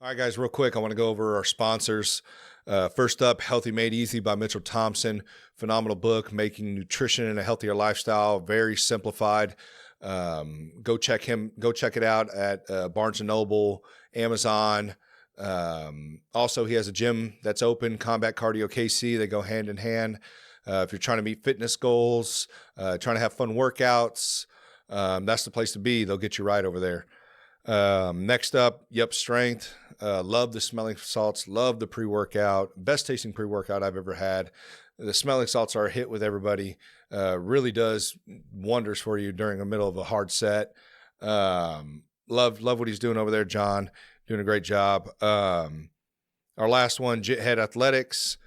All right, guys, real quick, I want to go over our sponsors. First up, Healthy Made Easy by Mitchell Thompson. Phenomenal book, making nutrition and a healthier lifestyle, very simplified. Go check it out at Barnes & Noble, Amazon. Also, he has a gym that's open, Combat Cardio KC. They go hand in hand. If you're trying to meet fitness goals, trying to have fun workouts, that's the place to be. They'll get you right over there. Next up, Yup Strength. Love the smelling salts. Love the pre-workout. Best tasting pre-workout I've ever had. The smelling salts are a hit with everybody. Really does wonders for you during the middle of a hard set. Love what he's doing over there, John. Doing a great job. Our last one, Jit Head Athletics.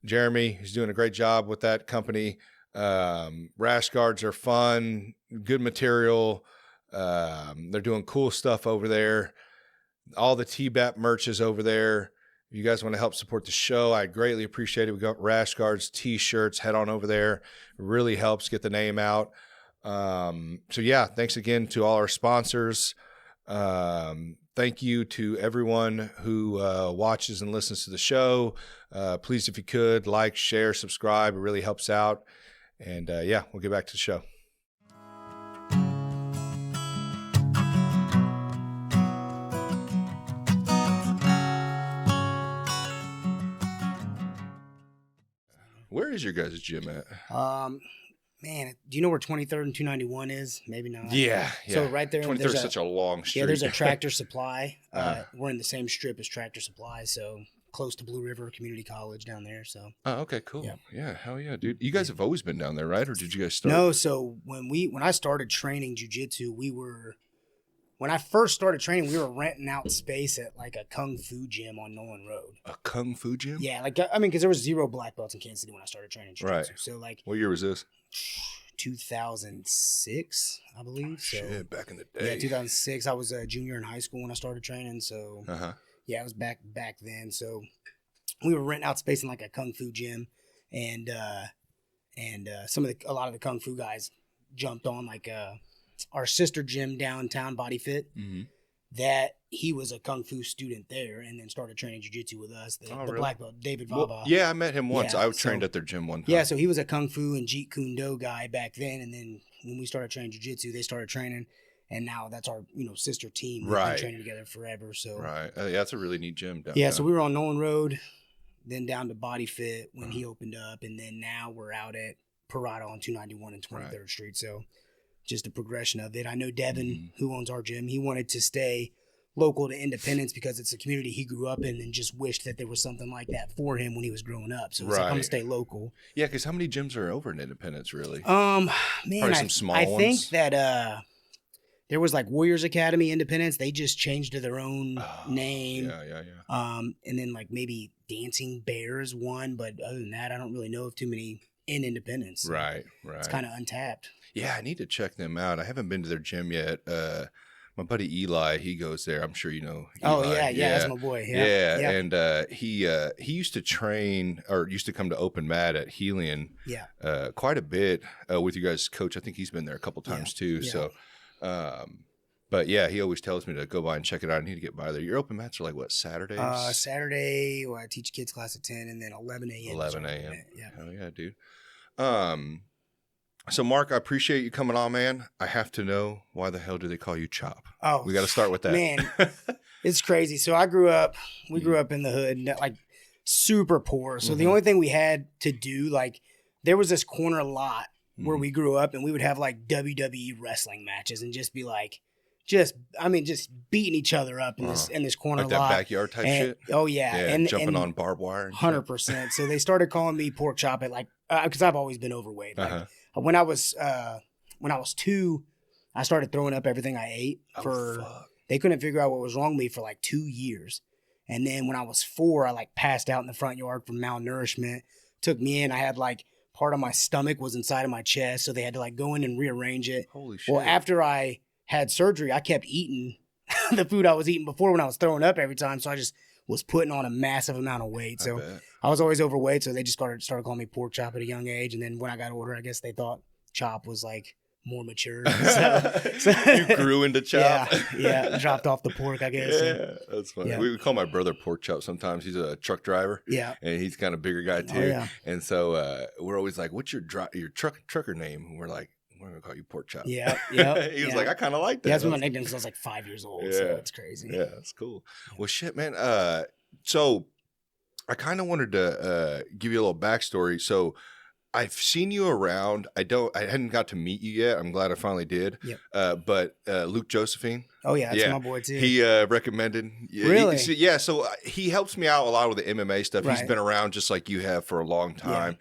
Jeremy, he's doing a great job with that company. Rash guards are fun, good material. They're doing cool stuff over there. All the TBAP merch is over there. If you guys want to help support the show, I greatly appreciate it. We got rash guards, t-shirts, head on over there. It really helps get the name out. So yeah, thanks again to all our sponsors. Thank you to everyone who watches and listens to the show. Please, if you could, like, share, subscribe. It really helps out. And yeah, we'll get back to the show. Where is your guys' gym at? Man, do you know where 23rd and 291 is? Maybe not. Yeah. So right there, 23rd is such a long street. Yeah, there's a Tractor Supply. We're in the same strip as Tractor Supply, so close to Blue River Community College down there. So. Oh, okay, cool. Yeah, hell yeah, dude. You guys have always been down there, right? Or did you guys start? No, so when I started training jiu-jitsu, when I first started training, we were renting out space at like a Kung Fu gym on Nolan Road. A Kung Fu gym? Yeah, because there was 0 black belts in Kansas City when I started training jiu-jitsu. Right. So like. What year was this? 2006, I believe. Shit, back in the day. Yeah, 2006. I was a junior in high school when I started training. So yeah, it was back then. So we were renting out space in like a Kung Fu gym, and a lot of the Kung Fu guys jumped on like our sister gym downtown, Body Fit. Mm-hmm. That he was a Kung Fu student there, and then started training jiu-jitsu with us. The really? black belt, David Vava. Well, yeah, I met him once. Yeah, I trained at their gym one time. Yeah, so he was a Kung Fu and Jeet Kune Do guy back then, and then when we started training jiu-jitsu, they started training, and now that's our sister team. We've been training together forever. So right, yeah, that's a really neat gym downtown. Yeah, so we were on Nolan Road, then down to Body Fit when he opened up, and then now we're out at Parada on 291 and 23rd Street. So just a progression of it. I know Devin, who owns our gym, he wanted to stay local to Independence because it's a community he grew up in, and just wished that there was something like that for him when he was growing up. So it's like, I'm gonna stay local. Yeah, because how many gyms are over in Independence, really? Man, probably some small ones. I think that there was like Warriors Academy Independence. They just changed to their own name. Yeah. And then like maybe Dancing Bears one, but other than that, I don't really know of too many in Independence. So right. It's kind of untapped. Yeah, I need to check them out. I haven't been to their gym yet. My buddy Eli, he goes there. I'm sure you know Eli. Oh, yeah, that's my boy. Yeah. And he used to train, or used to come to open mat at Helion quite a bit with you guys' coach. I think he's been there a couple times too. Yeah. So, but yeah, he always tells me to go by and check it out. I need to get by there. Your open mats are like what, Saturdays? Saturday, I teach kids class at 10, and then 11 a.m. 11 a.m. Yeah. Hell yeah, dude. So, Mark, I appreciate you coming on, man. I have to know, why the hell do they call you Chop? Oh, we got to start with that. Man, it's crazy. So we grew up in the hood, like super poor. So the only thing we had to do, like, there was this corner lot where we grew up, and we would have like WWE wrestling matches and just be like, just beating each other up in this corner like lot. That backyard type shit? Oh, yeah. And jumping on barbed wire. 100%. So they started calling me Pork Chop at like, because I've always been overweight. Like, when I was 2, I started throwing up everything I ate. They couldn't figure out what was wrong with me for like 2 years. And then when I was 4, I like passed out in the front yard from malnourishment. Took me in. I had like part of my stomach was inside of my chest, so they had to like go in and rearrange it. Holy shit. Well, after I had surgery, I kept eating the food I was eating before when I was throwing up every time. So I just was putting on a massive amount of weight. So I was always overweight. So they just started calling me Pork Chop at a young age. And then when I got older, I guess they thought Chop was like more mature. You grew into chop. Yeah, dropped off the pork, I guess. Yeah, that's funny. Yeah. We call my brother Pork Chop sometimes. He's a truck driver. Yeah. And he's kind of bigger guy too. Oh, yeah. And so we're always like, what's your trucker name? And we're like, we're going to call you Pork Chop. Yeah. He was like, I kind of like that. Yeah, that's my nickname since I was like 5 years old. So it's crazy. Yeah, that's cool. Well, shit, man. So I kind of wanted to give you a little backstory. So I've seen you around. I hadn't got to meet you yet. I'm glad I finally did. Yep. But Luke Josephine. Oh yeah, that's my boy too. He recommended. Really? So he helps me out a lot with the MMA stuff. Right. He's been around just like you have for a long time. Yeah.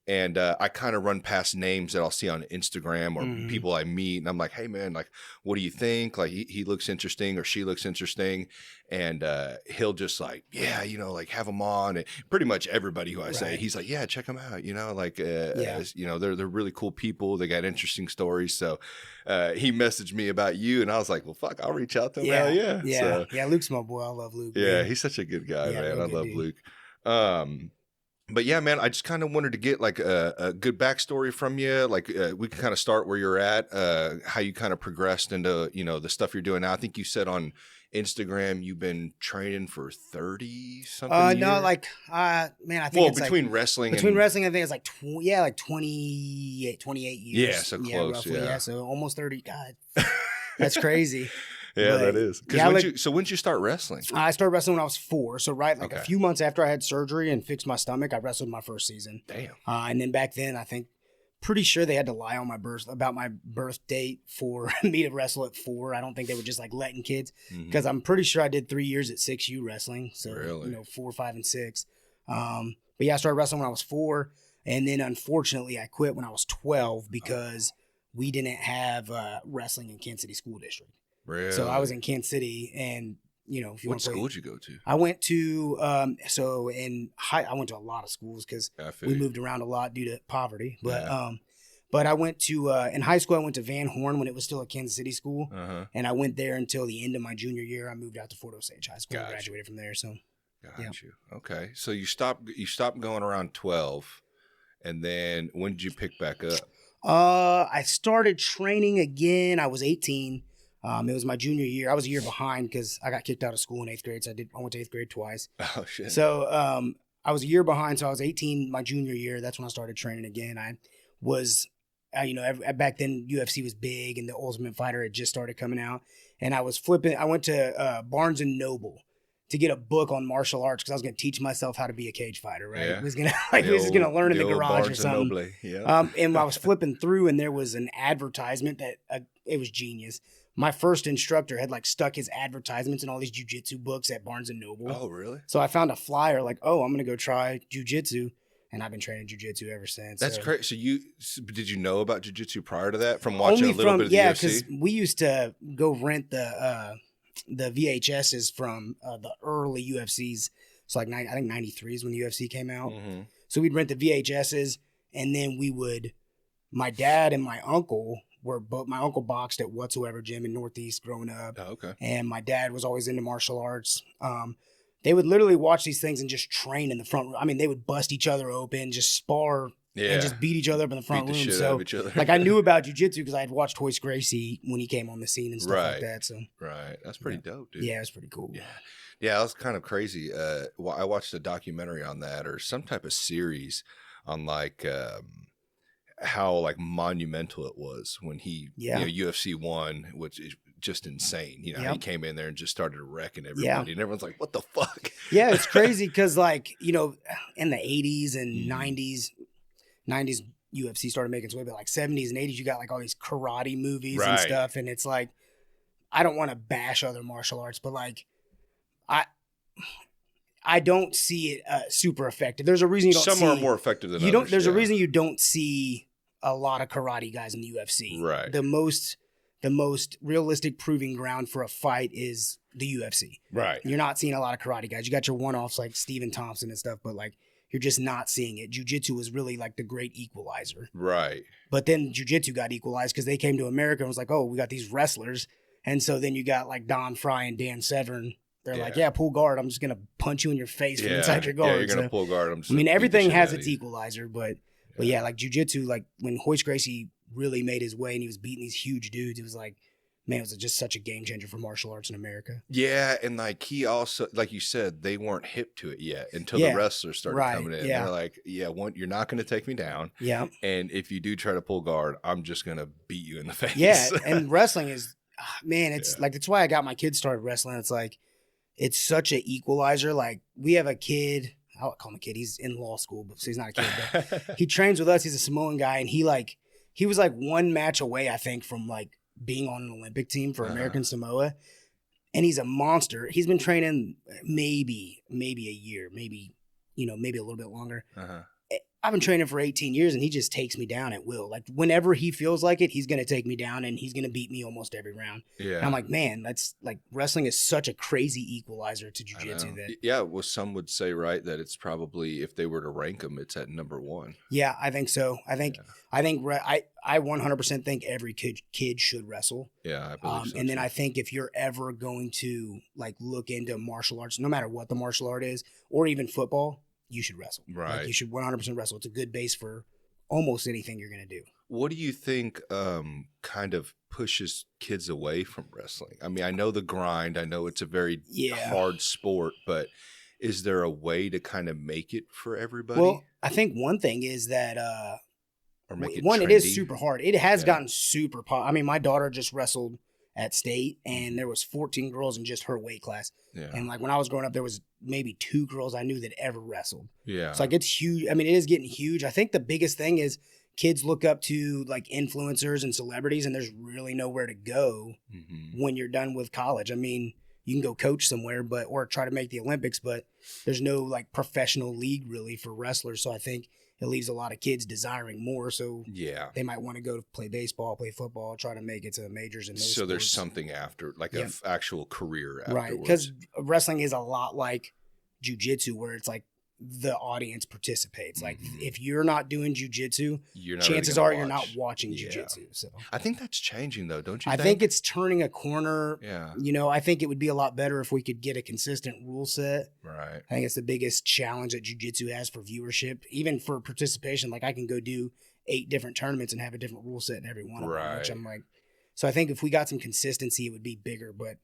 And I kind of run past names that I'll see on Instagram or people I meet, and I'm like, "Hey, man, like, what do you think? Like, he looks interesting, or she looks interesting," and he'll just like, "Yeah, like have them on." And pretty much everybody who I say, he's like, "Yeah, check them out." Like, they're really cool people. They got interesting stories. So he messaged me about you, and I was like, "Well, fuck, I'll reach out to him." Yeah. Luke's my boy. I love Luke. Yeah, he's such a good guy, man. I love Luke. But yeah, man, I just kind of wanted to get like a good backstory from you. Like we can kind of start where you're at, how you kind of progressed into, the stuff you're doing now. I think you said on Instagram you've been training for 30 something years. No, like man, I think it's between like, wrestling, I think it's like 28 years. Yeah, so close. Roughly, yeah, so almost 30. God, that's crazy. Yeah, that is. When'd you start wrestling? I started wrestling when I was 4. So a few months after I had surgery and fixed my stomach, I wrestled my first season. Damn. And then back then, I think, pretty sure they had to lie on about my birth date for me to wrestle at 4. I don't think they were just like letting kids, because I'm pretty sure I did 3 years at 6U wrestling. So, really? 4, 5, and 6. But yeah, I started wrestling when I was 4. And then unfortunately, I quit when I was 12 because we didn't have wrestling in Kansas City School District. Really? So I was in Kansas City, and if you what school did you go to? I went to I went to a lot of schools because we moved around a lot due to poverty. But I went to in high school I went to Van Horn when it was still a Kansas City school, and I went there until the end of my junior year. I moved out to Fort Osage High School and graduated from there. So, got you. Okay, so you stopped going around 12, and then when did you pick back up? I started training again. I was 18. It was my junior year. I was a year behind because I got kicked out of school in 8th grade. So I went to 8th grade twice. Oh, shit. So I was a year behind. So I was 18 my junior year. That's when I started training again. I was, back then UFC was big and the Ultimate Fighter had just started coming out. And I was flipping. I went to Barnes & Noble to get a book on martial arts because I was going to teach myself how to be a cage fighter, right? Yeah. I was going to learn in the garage or something. And I was flipping through and there was an advertisement that it was genius. My first instructor had like stuck his advertisements in all these jiu-jitsu books at Barnes & Noble. Oh, really? So I found a flyer like, I'm going to go try jiu-jitsu. And I've been training jiu-jitsu ever since. That's crazy. So did you know about jiu-jitsu prior to that from watching a little bit of the UFC? Yeah, because we used to go rent the VHSs from the early UFCs. So like I think 93 is when the UFC came out. Mm-hmm. So we'd rent the VHSs and then my dad and my uncle my uncle boxed at Whatsoever Gym in Northeast growing up. Oh, okay. And my dad was always into martial arts. They would literally watch these things and just train in the front room. I mean, they would bust each other open, just spar and just beat each other up in the front room. So like I knew about jiu-jitsu because I had watched Hoist Gracie when he came on the scene and stuff like that. So that's pretty dope, dude. Yeah, it's pretty cool. Yeah, that was kind of crazy. I watched a documentary on that or some type of series on like how like monumental it was when he UFC won, which is just insane. He came in there and just started wrecking everybody, and everyone's like, "What the fuck?" Yeah, it's crazy because like in the 80s and 90s UFC started making its way, but like 70s and 80s, you got like all these karate movies and stuff, and it's like I don't want to bash other martial arts, but like I don't see it super effective. There's a reason you don't. Some are more effective than others. There's a reason you don't see a lot of karate guys in the UFC. Right. The most realistic proving ground for a fight is the UFC. Right. You're not seeing a lot of karate guys. You got your one-offs like Stephen Thompson and stuff, but like you're just not seeing it. Jiu-jitsu was really like the great equalizer. Right. But then jiu-jitsu got equalized because they came to America and was like, we got these wrestlers. And so then you got like Don Fry and Dan Severn. They're like, pull guard. I'm just going to punch you in your face from inside your guard. Yeah, you're going to pull guard. Everything has its equalizer, but yeah, like jiu-jitsu, like when Hoist Gracie really made his way and he was beating these huge dudes, it was like, man, it was just such a game changer for martial arts in America. Yeah, and like he also, like you said, they weren't hip to it yet until the wrestlers started coming in. Yeah. They're like, you're not going to take me down. Yeah. And if you do try to pull guard, I'm just going to beat you in the face. Yeah, and wrestling is, man, it's like, that's why I got my kids started wrestling. It's like, it's such an equalizer. Like, we have a kid, I'll call him a kid, he's in law school, so he's not a kid, but he trains with us. He's a Samoan guy, and he was like one match away, I think, from like being on an Olympic team for American Samoa, and he's a monster. He's been training maybe a year, maybe a little bit longer. I've been training for 18 years, and he just takes me down at will. Like, whenever he feels like it, he's going to take me down, and he's going to beat me almost every round. Yeah. And I'm like, man, that's like, wrestling is such a crazy equalizer to jiu-jitsu. Well, some would say, right, that it's probably, if they were to rank them, it's at number one. Yeah, I think so. I 100% think every kid should wrestle. Yeah, I believe so. And then I think if you're ever going to like look into martial arts, no matter what the martial art is, or even football, you should wrestle. Right. Like, you should 100% wrestle. It's a good base for almost anything you're going to do. What do you think kind of pushes kids away from wrestling? I mean, I know the grind. I know it's a very hard sport, but is there a way to kind of make it for everybody? Well, I think one thing is that or make it one, trendy? it is super hard. It has gotten super I mean, my daughter just wrestled at state, and there was 14 girls in just her weight class. Yeah. And like, when I was growing up, there was maybe 2 girls I knew that ever wrestled. Yeah. It's like, it's huge. I mean, it is getting huge. I think the biggest thing is kids look up to like influencers and celebrities, and there's really nowhere to go when you're done with college. I mean, you can go coach somewhere, or try to make the Olympics, but there's no like professional league really for wrestlers. So I think it leaves a lot of kids desiring more. So they might want to go to play baseball, play football, try to make it to the majors. And so there's something after, like an actual career afterwards. Right, because wrestling is a lot like jiu-jitsu, where it's like the audience participates. Like, if you're not doing jiu-jitsu, chances are you're not watching jiu-jitsu. So I think that's changing, though, don't you think? I think it's turning a corner. Yeah. I think it would be a lot better if we could get a consistent rule set. Right. I think it's the biggest challenge that jiu-jitsu has for viewership, even for participation. Like, I can go do 8 different tournaments and have a different rule set in every one of them, which I'm like, so I think if we got some consistency, it would be bigger, but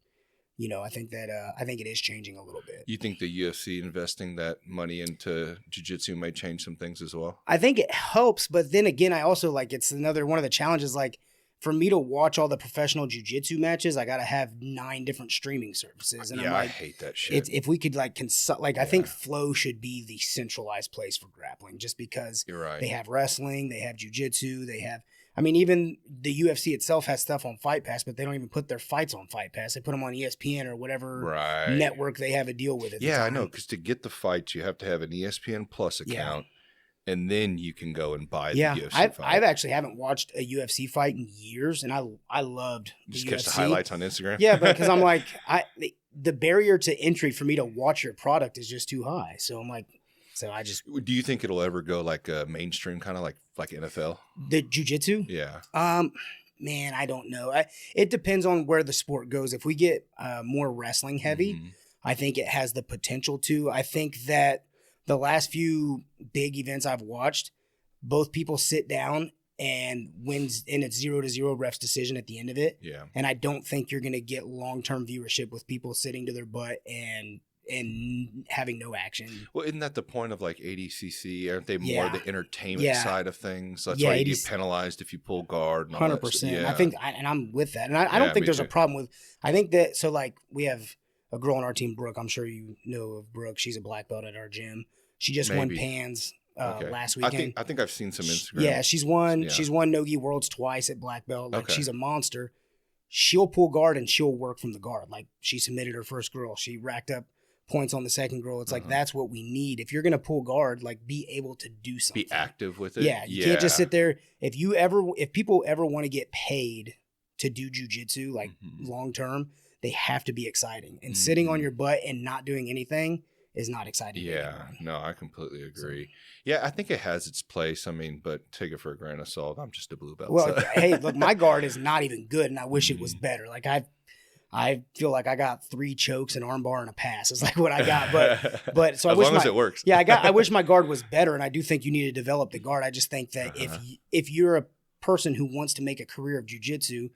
I think that I think it is changing a little bit. You think the UFC investing that money into jiu-jitsu may change some things as well? I think it helps, but then again, I also like, it's another one of the challenges. Like, for me to watch all the professional jiu-jitsu matches, I got to have 9 different streaming services. And I'm like, I hate that shit. If we could like consult, like, I think Flow should be the centralized place for grappling, just because they have wrestling, they have jiu-jitsu, they have. I mean, even the UFC itself has stuff on Fight Pass, but they don't even put their fights on Fight Pass. They put them on ESPN or whatever network they have a deal with. I know, because to get the fights, you have to have an ESPN Plus account, and then you can go and buy the UFC fight. I've actually haven't watched a UFC fight in years, and I loved the just UFC. Catch the highlights on Instagram. Yeah, because I'm like, the barrier to entry for me to watch your product is just too high. So I'm like. So I just. Do you think it'll ever go like a mainstream, kind of like NFL? The jiu-jitsu? Yeah. Man, I don't know. It depends on where the sport goes. If we get more wrestling heavy, I think it has the potential to. I think that the last few big events I've watched, both people sit down and wins, and it's 0-0 ref's decision at the end of it. Yeah. And I don't think you're going to get long-term viewership with people sitting to their butt and having no action. Well, isn't that the point of like ADCC? Aren't they more the entertainment side of things? That's why you get penalized if you pull guard. 100%. I think, and I'm with that. And I don't think there's a problem with. I think that, so like, we have a girl on our team, Brooke. I'm sure you know of Brooke. She's a black belt at our gym. She just won PANS last weekend. I think I've seen some Instagram. She's won Nogi Worlds twice at black belt. Like, she's a monster. She'll pull guard and she'll work from the guard. Like, she submitted her first girl. She racked up points on the second girl. It's like, that's what we need. If you're going to pull guard, like, be able to do something. Be active with it. Yeah. You can't just sit there. If people ever want to get paid to do jujitsu, like long term, they have to be exciting. And sitting on your butt and not doing anything is not exciting. Yeah. No, I completely agree. Yeah, I think it has its place. I mean, but take it for a grain of salt. I'm just a blue belt. Well, hey, look, my guard is not even good, and I wish it was better. Like, I feel like I got 3 chokes, an armbar, and a pass. It's like what I got, but so I wish as long as it works. Yeah, I wish my guard was better, and I do think you need to develop the guard. I just think that if you're a person who wants to make a career of jiu-jitsu,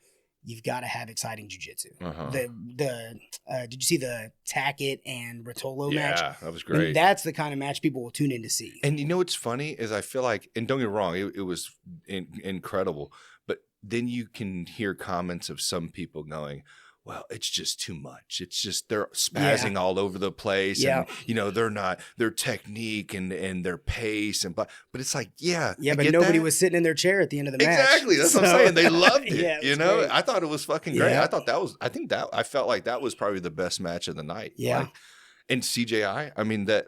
you've got to have exciting jiu-jitsu. Did you see the Tackett and Rotolo match? Yeah, that was great. And that's the kind of match people will tune in to see. And you know what's funny is I feel like, and don't get me wrong, it was incredible, but then you can hear comments of some people going, well, it's just too much. It's just they're spazzing all over the place, and they're not their technique and their pace but it's like but nobody was sitting in their chair at the end of the match. Exactly, that's what I'm saying. They loved it. Great. I thought it was fucking great. I felt like that was probably the best match of the night. Yeah, and CJI, I mean that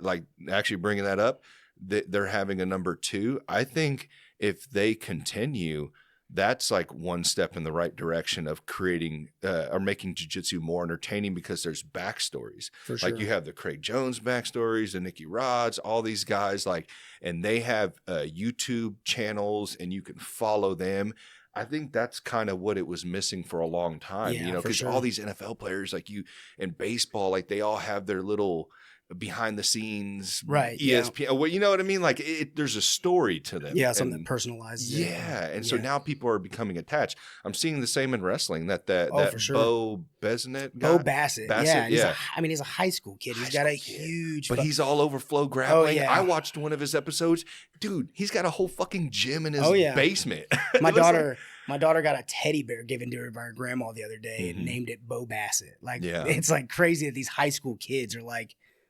actually bringing that up, they're having a number 2. I think if they continue, that's like one step in the right direction of creating or making jiu-jitsu more entertaining, because there's backstories. For sure. Like you have the Craig Jones backstories, the Nicky Rods, all these guys, and they have YouTube channels and you can follow them. I think that's kind of what it was missing for a long time, because all these NFL players in baseball, they all have their little behind the scenes, right? ESPN, well, you know what I mean? There's a story to them. Yeah, something that personalizes it. Yeah, and so now people are becoming attached. I'm seeing the same in wrestling. That for sure. Bo Besnet guy? Bo Bassett. He's a high school kid. He's got a huge, but he's all over flow grappling. Oh, yeah. I watched one of his episodes, dude. He's got a whole fucking gym in his basement. My daughter got a teddy bear given to her by her grandma the other day and named it Bo Bassett. It's crazy that these high school kids are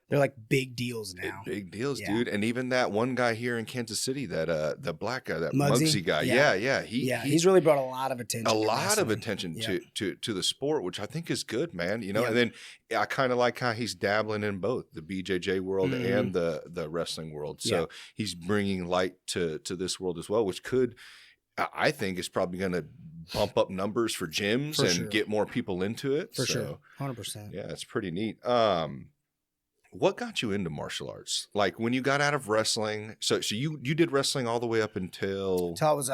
they're big deals now. Big deals, dude. And even that one guy here in Kansas City, that the black guy, that Muggsy guy. Yeah. He's really brought a lot of attention. To the sport, which I think is good, man. And then I kind of like how he's dabbling in both the BJJ world and the wrestling world. So he's bringing light to this world as well, which could, I think, is probably going to bump up numbers for gyms and get more people into it. For sure. 100%. Yeah, it's pretty neat. What got you into martial arts? When you got out of wrestling, so you did wrestling all the way up until I was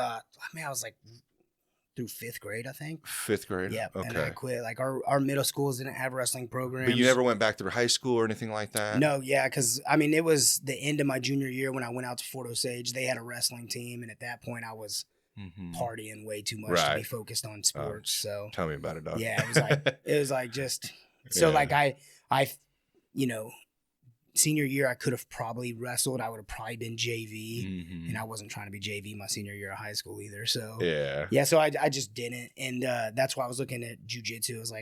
through 5th grade, I think. 5th grade? Yeah. Okay. And I quit. Our middle schools didn't have wrestling programs. But you never went back through high school or anything like that? No, because it was the end of my junior year when I went out to Fort Osage. They had a wrestling team, and at that point I was partying way too much to be focused on sports. So tell me about it, dog. Yeah, it was just so I senior year I could have probably wrestled. I would have probably been JV, and I wasn't trying to be JV my senior year of high school either. So so I just didn't, and that's why I was looking at jiu-jitsu. It was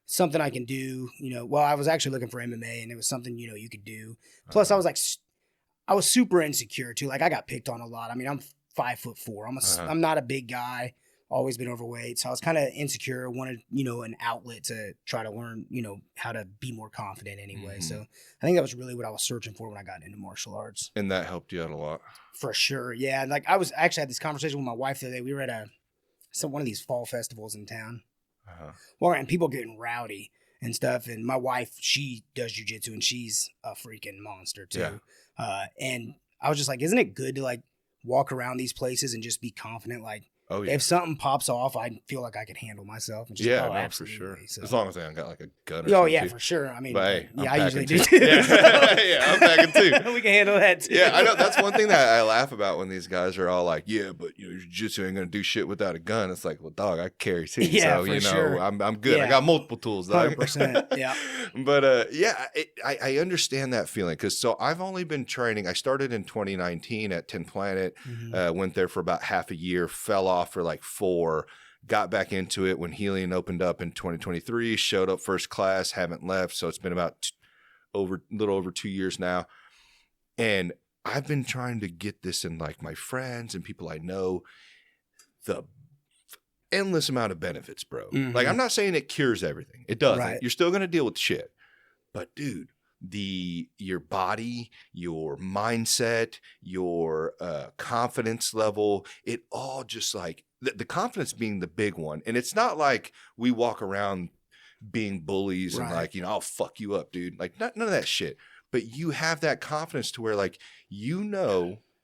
something I can do. Well, I was actually looking for MMA, and it was something you could do. Plus, I was super insecure too. I got picked on a lot. I'm 5'4". I'm not a big guy. Always been overweight. So I was kind of insecure, wanted, an outlet to try to learn, how to be more confident anyway. So I think that was really what I was searching for when I got into martial arts. And that helped you out a lot. For sure. Yeah. I was actually had this conversation with my wife the other day. We were at one of these fall festivals in town. Well, and people getting rowdy and stuff. And my wife, she does jujitsu and she's a freaking monster too. Yeah. And I was just isn't it good to walk around these places and just be confident? If something pops off, I feel like I can handle myself. And just, for sure. So. As long as I don't got a gun or something. Oh, yeah, for sure. But, hey, I usually do too. Yeah, I'm packing too. We can handle that too. Yeah, I know. That's one thing that I laugh about when these guys are all but jiu-jitsu ain't going to do shit without a gun. It's well, dog, I carry too. Yeah, so, sure. I'm good. Yeah. I got multiple tools, dog. 100%. Yeah. But, I understand that feeling because I've only been training. I started in 2019 at 10 Planet, went there for about half a year, fell off for 4, got back into it when Helion opened up in 2023, showed up first class, haven't left. So it's been about a little over 2 years now. And I've been trying to get this in my friends and people I know, the endless amount of benefits, bro. I'm not saying it cures everything. It doesn't. Right. You're still going to deal with shit. But dude, your body, your mindset, your confidence level, it all just the confidence being the big one. And it's not we walk around being bullies and I'll fuck you up, dude. None of that shit. But you have that confidence to where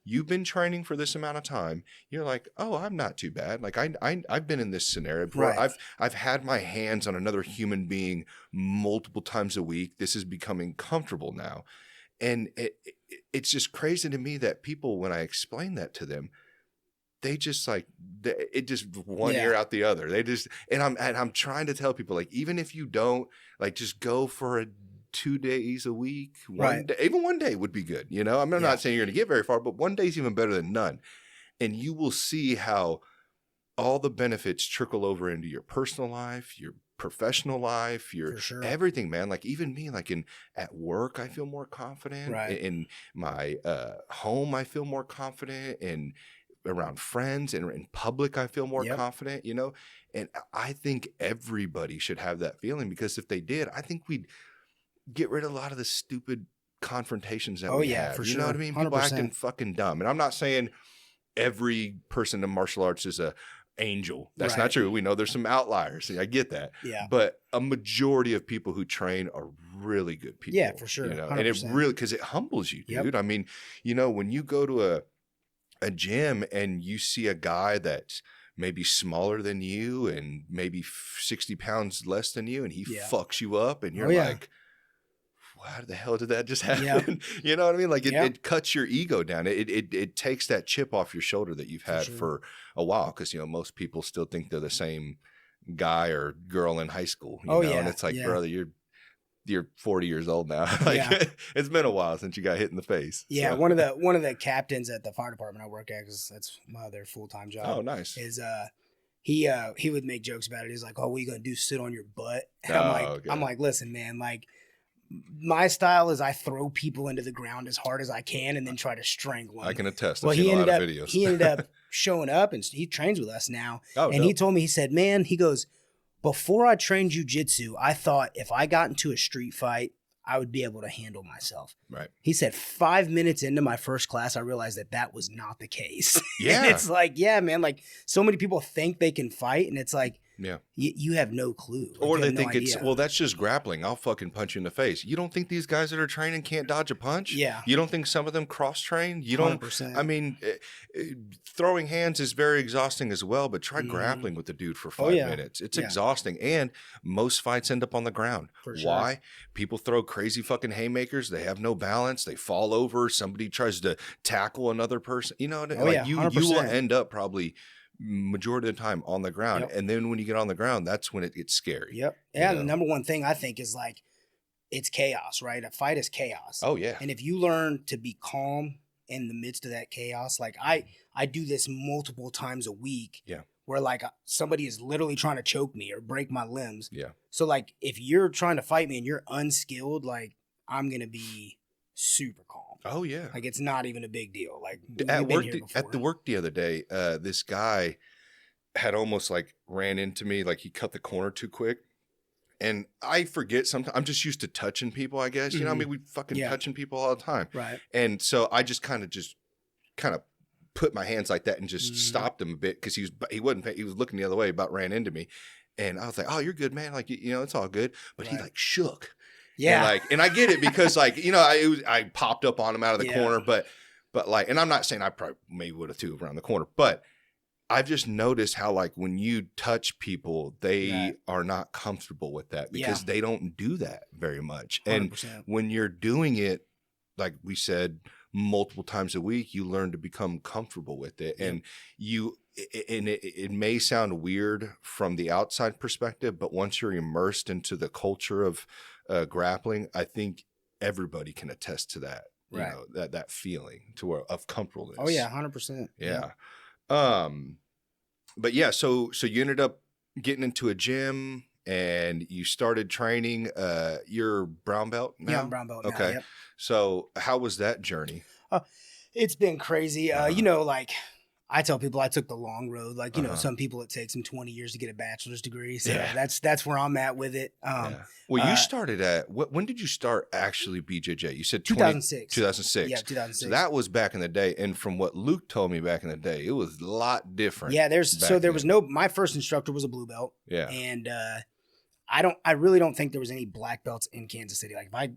you've been training for this amount of time. You're oh, I'm not too bad. I've been in this scenario before. Right. I've had my hands on another human being multiple times a week. This is becoming comfortable now. And it's just crazy to me that people, when I explain that to them, they just like it just one ear out the other. They just and I'm trying to tell people like even if you don't like just go for a 2 days a week, one day, even one day would be good. You know, I'm not saying you're going to get very far, but one day is even better than none. And you will see how all the benefits trickle over into your personal life, your professional life, your everything, man. Like even me, like at work, I feel more confident. In my home, I feel more confident. And around friends and in public, I feel more confident, you know? And I think everybody should have that feeling, because if they did, I think we'd get rid of a lot of the stupid confrontations that we have. You know what I mean? 100%. People acting fucking dumb. And I'm not saying every person in martial arts is a angel. That's not true. We know there's some outliers. I get that. Yeah. But a majority of people who train are really good people. Yeah, for sure. You know? And it really, because it humbles you, dude. I mean, you know, when you go to a gym and you see a guy that's maybe smaller than you and maybe 60 pounds less than you, and he fucks you up, and you're like, how the hell did that just happen? You know what I mean? Like it cuts your ego down. It takes that chip off your shoulder that you've had for a while. Cause you know, most people still think they're the same guy or girl in high school, you know? And it's like, brother, you're 40 years old now. Like it's been a while since you got hit in the face. Yeah. So. One of the captains at the fire department I work at, cause that's my other full-time job. Oh, nice. Is, he would make jokes about it. He's like, "Oh, what are you gonna do? Sit on your butt?" And I'm like, listen, man, like my style is I throw people into the ground as hard as I can and then try to strangle them. I can attest. I've seen a lot of videos. He ended up showing up, and he trains with us now. He told me, he said, "Man," he goes, "before I trained jiu-jitsu, I thought if I got into a street fight, I would be able to handle myself." Right. He said 5 minutes into my first class, I realized that was not the case. Yeah. And it's like, yeah, man, like so many people think they can fight, and it's like, you have no clue. Like, or they think it's, well, that's just grappling. I'll fucking punch you in the face. You don't think these guys that are training can't dodge a punch? Yeah. You don't think some of them cross-train? You don't. 100%. I mean, throwing hands is very exhausting as well, but try grappling with the dude for 5 minutes. It's exhausting. And most fights end up on the ground. For sure. Why? People throw crazy fucking haymakers. They have no balance. They fall over. Somebody tries to tackle another person. You know, you will end up probably majority of the time on the ground. And then when you get on the ground, that's when it gets scary. Yeah. The number one thing I think is like, it's chaos, right? A fight is chaos. Oh yeah. And if you learn to be calm in the midst of that chaos, like I do this multiple times a week. Yeah. Where like somebody is literally trying to choke me or break my limbs. Yeah. So like if you're trying to fight me and you're unskilled, like I'm going to be super calm. Oh yeah. Like it's not even a big deal. Like at the work the other day, this guy had almost like ran into me, like he cut the corner too quick. And I forget sometimes, I'm just used to touching people, I guess. You know what I mean? We fucking touching people all the time. Right. And so I just kind of put my hands like that and just stopped him a bit, because he was looking the other way, about ran into me. And I was like, "Oh, you're good, man. Like, you know, it's all good." But he like shook. Yeah. And I get it, because like, you know, I popped up on him out of the corner, but like, and I'm not saying I probably maybe would have too around the corner, but I've just noticed how like when you touch people, they are not comfortable with that, because they don't do that very much. 100%. And when you're doing it, like we said, multiple times a week, you learn to become comfortable with it. And it may sound weird from the outside perspective, but once you're immersed into the culture of grappling, I think everybody can attest to that. You know, that feeling of comfortableness. Oh yeah, 100%. Yeah. But yeah, so you ended up getting into a gym and you started training. You're brown belt now? Yeah, I'm brown belt now. Okay. Yep. So how was that journey? It's been crazy. You know, like I tell people I took the long road. Like, you know, some people it takes them 20 years to get a bachelor's degree. So that's where I'm at with it. Well, you started at, when did you start actually BJJ? You said 2006. 2006. Yeah, 2006. So that was back in the day. And from what Luke told me back in the day, it was a lot different. Yeah, my first instructor was a blue belt. Yeah. And I really don't think there was any black belts in Kansas City. Like if I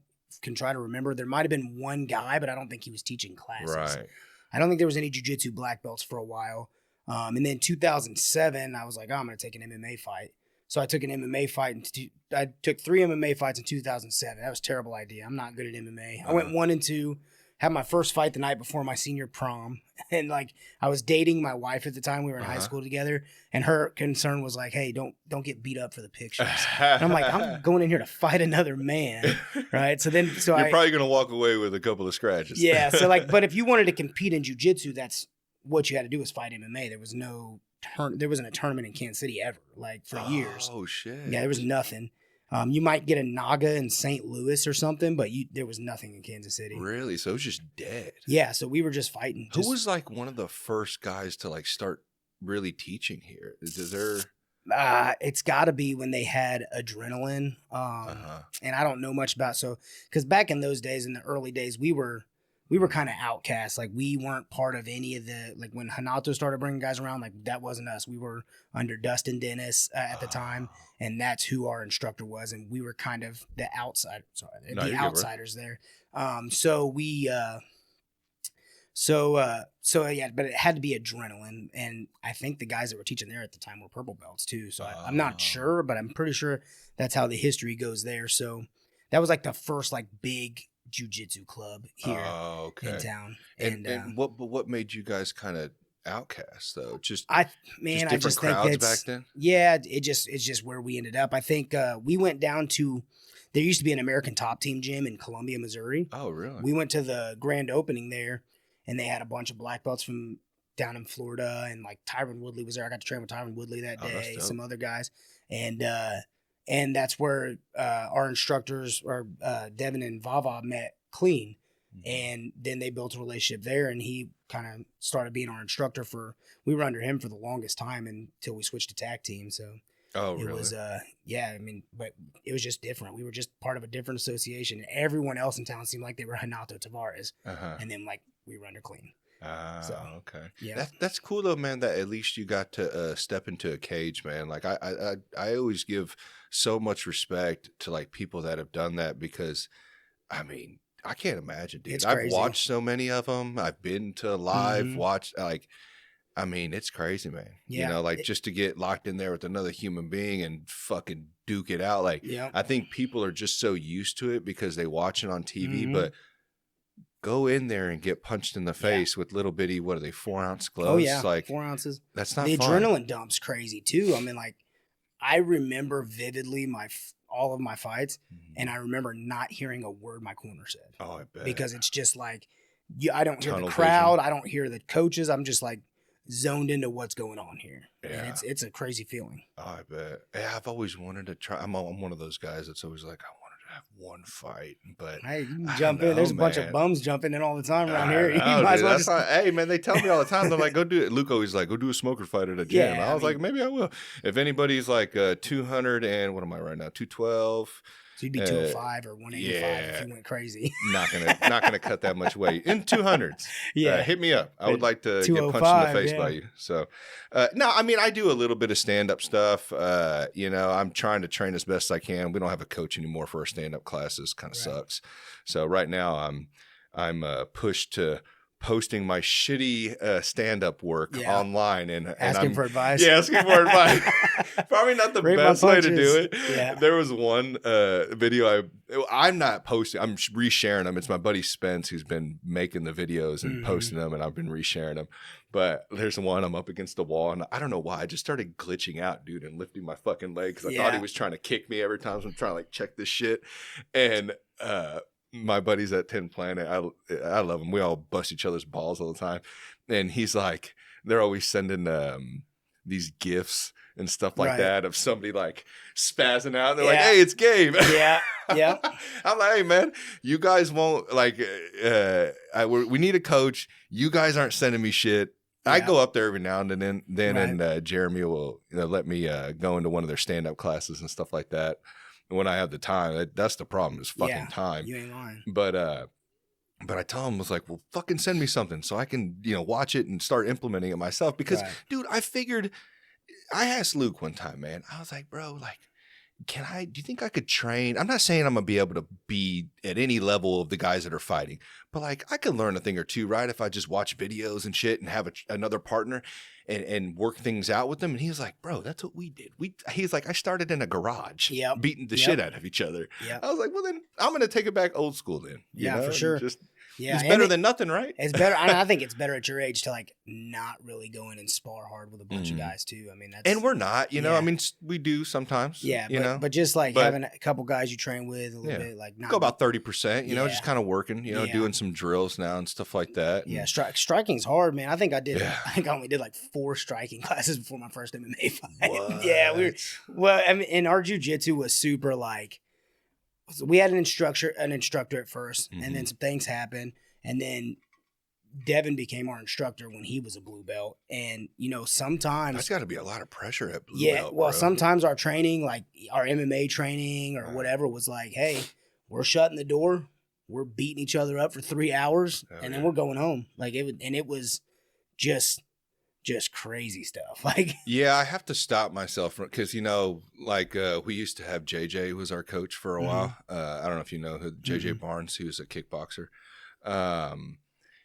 can try to remember, there might have been one guy, but I don't think he was teaching classes. Right. I don't think there was any jiu-jitsu black belts for a while. And then 2007, I was like, I'm going to take an MMA fight. So I took an MMA fight. I took 3 MMA fights in 2007. That was a terrible idea. I'm not good at MMA. I went 1-2. had my first fight the night before my senior prom. And like, I was dating my wife at the time. We were in high school together, and her concern was like, hey, don't get beat up for the pictures. And I'm like, I'm going in here to fight another man. Right. So you're probably going to walk away with a couple of scratches. Yeah. So like, but if you wanted to compete in jiu-jitsu, that's what you had to do was fight MMA. There wasn't a tournament in Kansas City ever, like for years. Oh shit. Yeah. There was nothing. You might get a Naga in St. Louis or something, but there was nothing in Kansas City. Really? So it was just dead. Yeah, so we were just fighting. Who was like one of the first guys to like start really teaching here? Is there? It's got to be when they had adrenaline. And I don't know much about because back in those days, in the early days, we were kind of outcasts. Like we weren't part of any of the, like when Hanato started bringing guys around, like that wasn't us. We were under Dustin Dennis at the time, and that's who our instructor was. And we were kind of the outsiders there. Yeah, but it had to be adrenaline. And I think the guys that were teaching there at the time were purple belts too. So I'm not sure, but I'm pretty sure that's how the history goes there. So that was like the first like big jiu-jitsu club here in town. And what made you guys kind of outcast though? Just different crowds back then? Yeah, it's just where we ended up. I think we went down to, there used to be an American Top Team gym in Columbia, Missouri. Oh, really? We went to the grand opening there, and they had a bunch of black belts from down in Florida, and like Tyron Woodley was there. I got to train with Tyron Woodley that day, some other guys. And that's where our instructors, Devin and Vava, met Kline. And then they built a relationship there, and he kind of started being our instructor we were under him for the longest time until we switched to tag team. So it was, but it was just different. We were just part of a different association. Everyone else in town seemed like they were Hanato Tavares. And then like we were under Kline. Okay. Yeah. That's cool though, man, that at least you got to step into a cage, man. Like I always give so much respect to like people that have done that, because I mean, I can't imagine, dude. I've watched so many of them. I've been to live, watched, like, I mean, it's crazy, man. Yeah. You know, like just to get locked in there with another human being and fucking duke it out. Like, I think people are just so used to it because they watch it on TV, but go in there and get punched in the face with little bitty, what are they, 4-ounce gloves? Oh, yeah. Like 4 ounces. That's not the fun. Adrenaline dump's crazy too. I mean, like, I remember vividly all of my fights, and I remember not hearing a word my corner said. Oh, I bet. Because it's just like, I don't hear the crowd. Vision. I don't hear the coaches. I'm just like zoned into what's going on here. Yeah. And it's a crazy feeling. Oh, I bet. Yeah, I've always wanted to try. I'm one of those guys that's always like, I wanted to have one fight, but hey, you can jump in. There's a bunch of bums jumping in all the time around here. You might as well hey, man, they tell me all the time. They're like, go do it. Luke always like, go do a smoker fight at a gym. Yeah, I was like, maybe I will. If anybody's like 200 and what am I right now? 212. So you'd be 205 or 185 if you went crazy. Not gonna cut that much weight in 200s. Hit me up. I would like to get punched in the face by you. So, no, I mean, I do a little bit of stand-up stuff. You know, I'm trying to train as best I can. We don't have a coach anymore for our stand-up classes. Kind of sucks. So right now I'm pushed to posting my shitty stand-up work online and asking for advice. Yeah, asking for advice. Probably not the best way to do it. Yeah. There was one video I'm not posting. I'm resharing them. It's my buddy Spence who's been making the videos and posting them, and I've been resharing them. But there's one I'm up against the wall, and I don't know why. I just started glitching out, dude, and lifting my fucking leg because I thought he was trying to kick me every time. So I'm trying to like check this shit. And my buddies at 10 Planet, I love them. We all bust each other's balls all the time. And he's like, they're always sending these gifts and stuff like that of somebody like spazzing out. And they're like, hey, it's Gabe. Yeah. I'm like, hey, man, you guys won't like, we need a coach. You guys aren't sending me shit. I go up there every now and then and Jeremy will let me go into one of their stand-up classes and stuff like that. When I have the time, that's the problem is fucking time. You ain't lying. But I tell him, I was like, well, fucking send me something so I can, watch it and start implementing it myself. Because, dude, I asked Luke one time, man, I was like, bro, like, do you think I could train? I'm not saying I'm going to be able to be at any level of the guys that are fighting, but like I could learn a thing or two, right? If I just watch videos and shit and have another partner and work things out with them. And he was like, bro, that's what we did. He's like, I started in a garage beating the shit out of each other. I was like, well, then I'm going to take it back old school then. For sure. Yeah, it's better than nothing, right? It's better. I think it's better at your age to like not really go in and spar hard with a bunch of guys too. I mean, that's and we're not, you know. I mean, we do sometimes. Yeah, you know, but just like having a couple guys you train with a little bit, like not go about 30%. You know, just kind of working. You know, doing some drills now and stuff like that. Yeah, striking's hard, man. I think I did. I think I only did like 4 striking classes before my first MMA fight. What? Yeah, well. I mean, and our jiu-jitsu was super like. We had an instructor at first, and then some things happened. And then Devin became our instructor when he was a blue belt. And, you know, sometimes... That's got to be a lot of pressure at blue belt, Yeah, well, bro. sometimes our training, like our MMA training or whatever was like, hey, we're shutting the door. We're beating each other up for 3 hours, and then we're going home. Like it was just crazy stuff. Like, yeah, I have to stop myself because, you know, like we used to have JJ, who was our coach for a while. I don't know if you know who JJ Barnes, he was a kickboxer.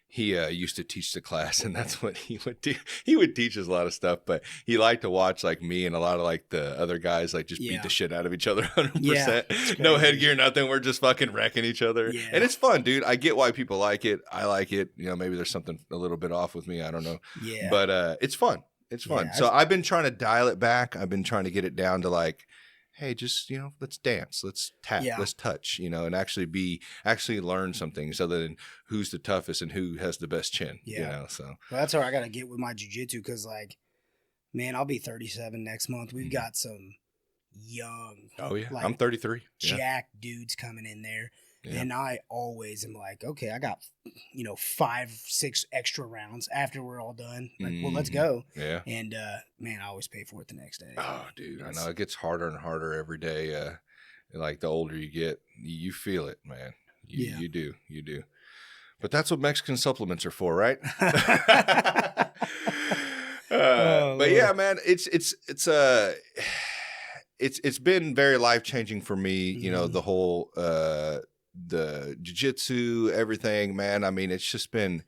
He used to teach the class, and that's what he would do. He would teach us a lot of stuff, but he liked to watch like me and a lot of like the other guys like just beat the shit out of each other 100%. No headgear, nothing. We're just fucking wrecking each other. Yeah. And it's fun, dude. I get why people like it. I like it. You know, maybe there's something a little bit off with me. I don't know. Yeah. But it's fun. It's fun. So I've been trying to dial it back. I've been trying to get it down to like, hey, just, you know, let's dance, let's tap, let's touch, you know, and actually learn something other than who's the toughest and who has the best chin, you know, so. Well, that's where I got to get with my jiu-jitsu because, like, man, I'll be 37 next month. We've got some young. Oh, yeah. Like, I'm 33. Jack dudes coming in there. Yeah. And I always am like, okay, I got, you know, 5-6 extra rounds after we're all done. Like, well, let's go. Yeah. And, man, I always pay for it the next day. Oh, dude, I know. It gets harder and harder every day. Like, the older you get, you feel it, man. You do. You do. But that's what Mexican supplements are for, right? But, yeah, man, it's been very life-changing for me, you know, the whole the jiu-jitsu, everything, man. I mean, it's been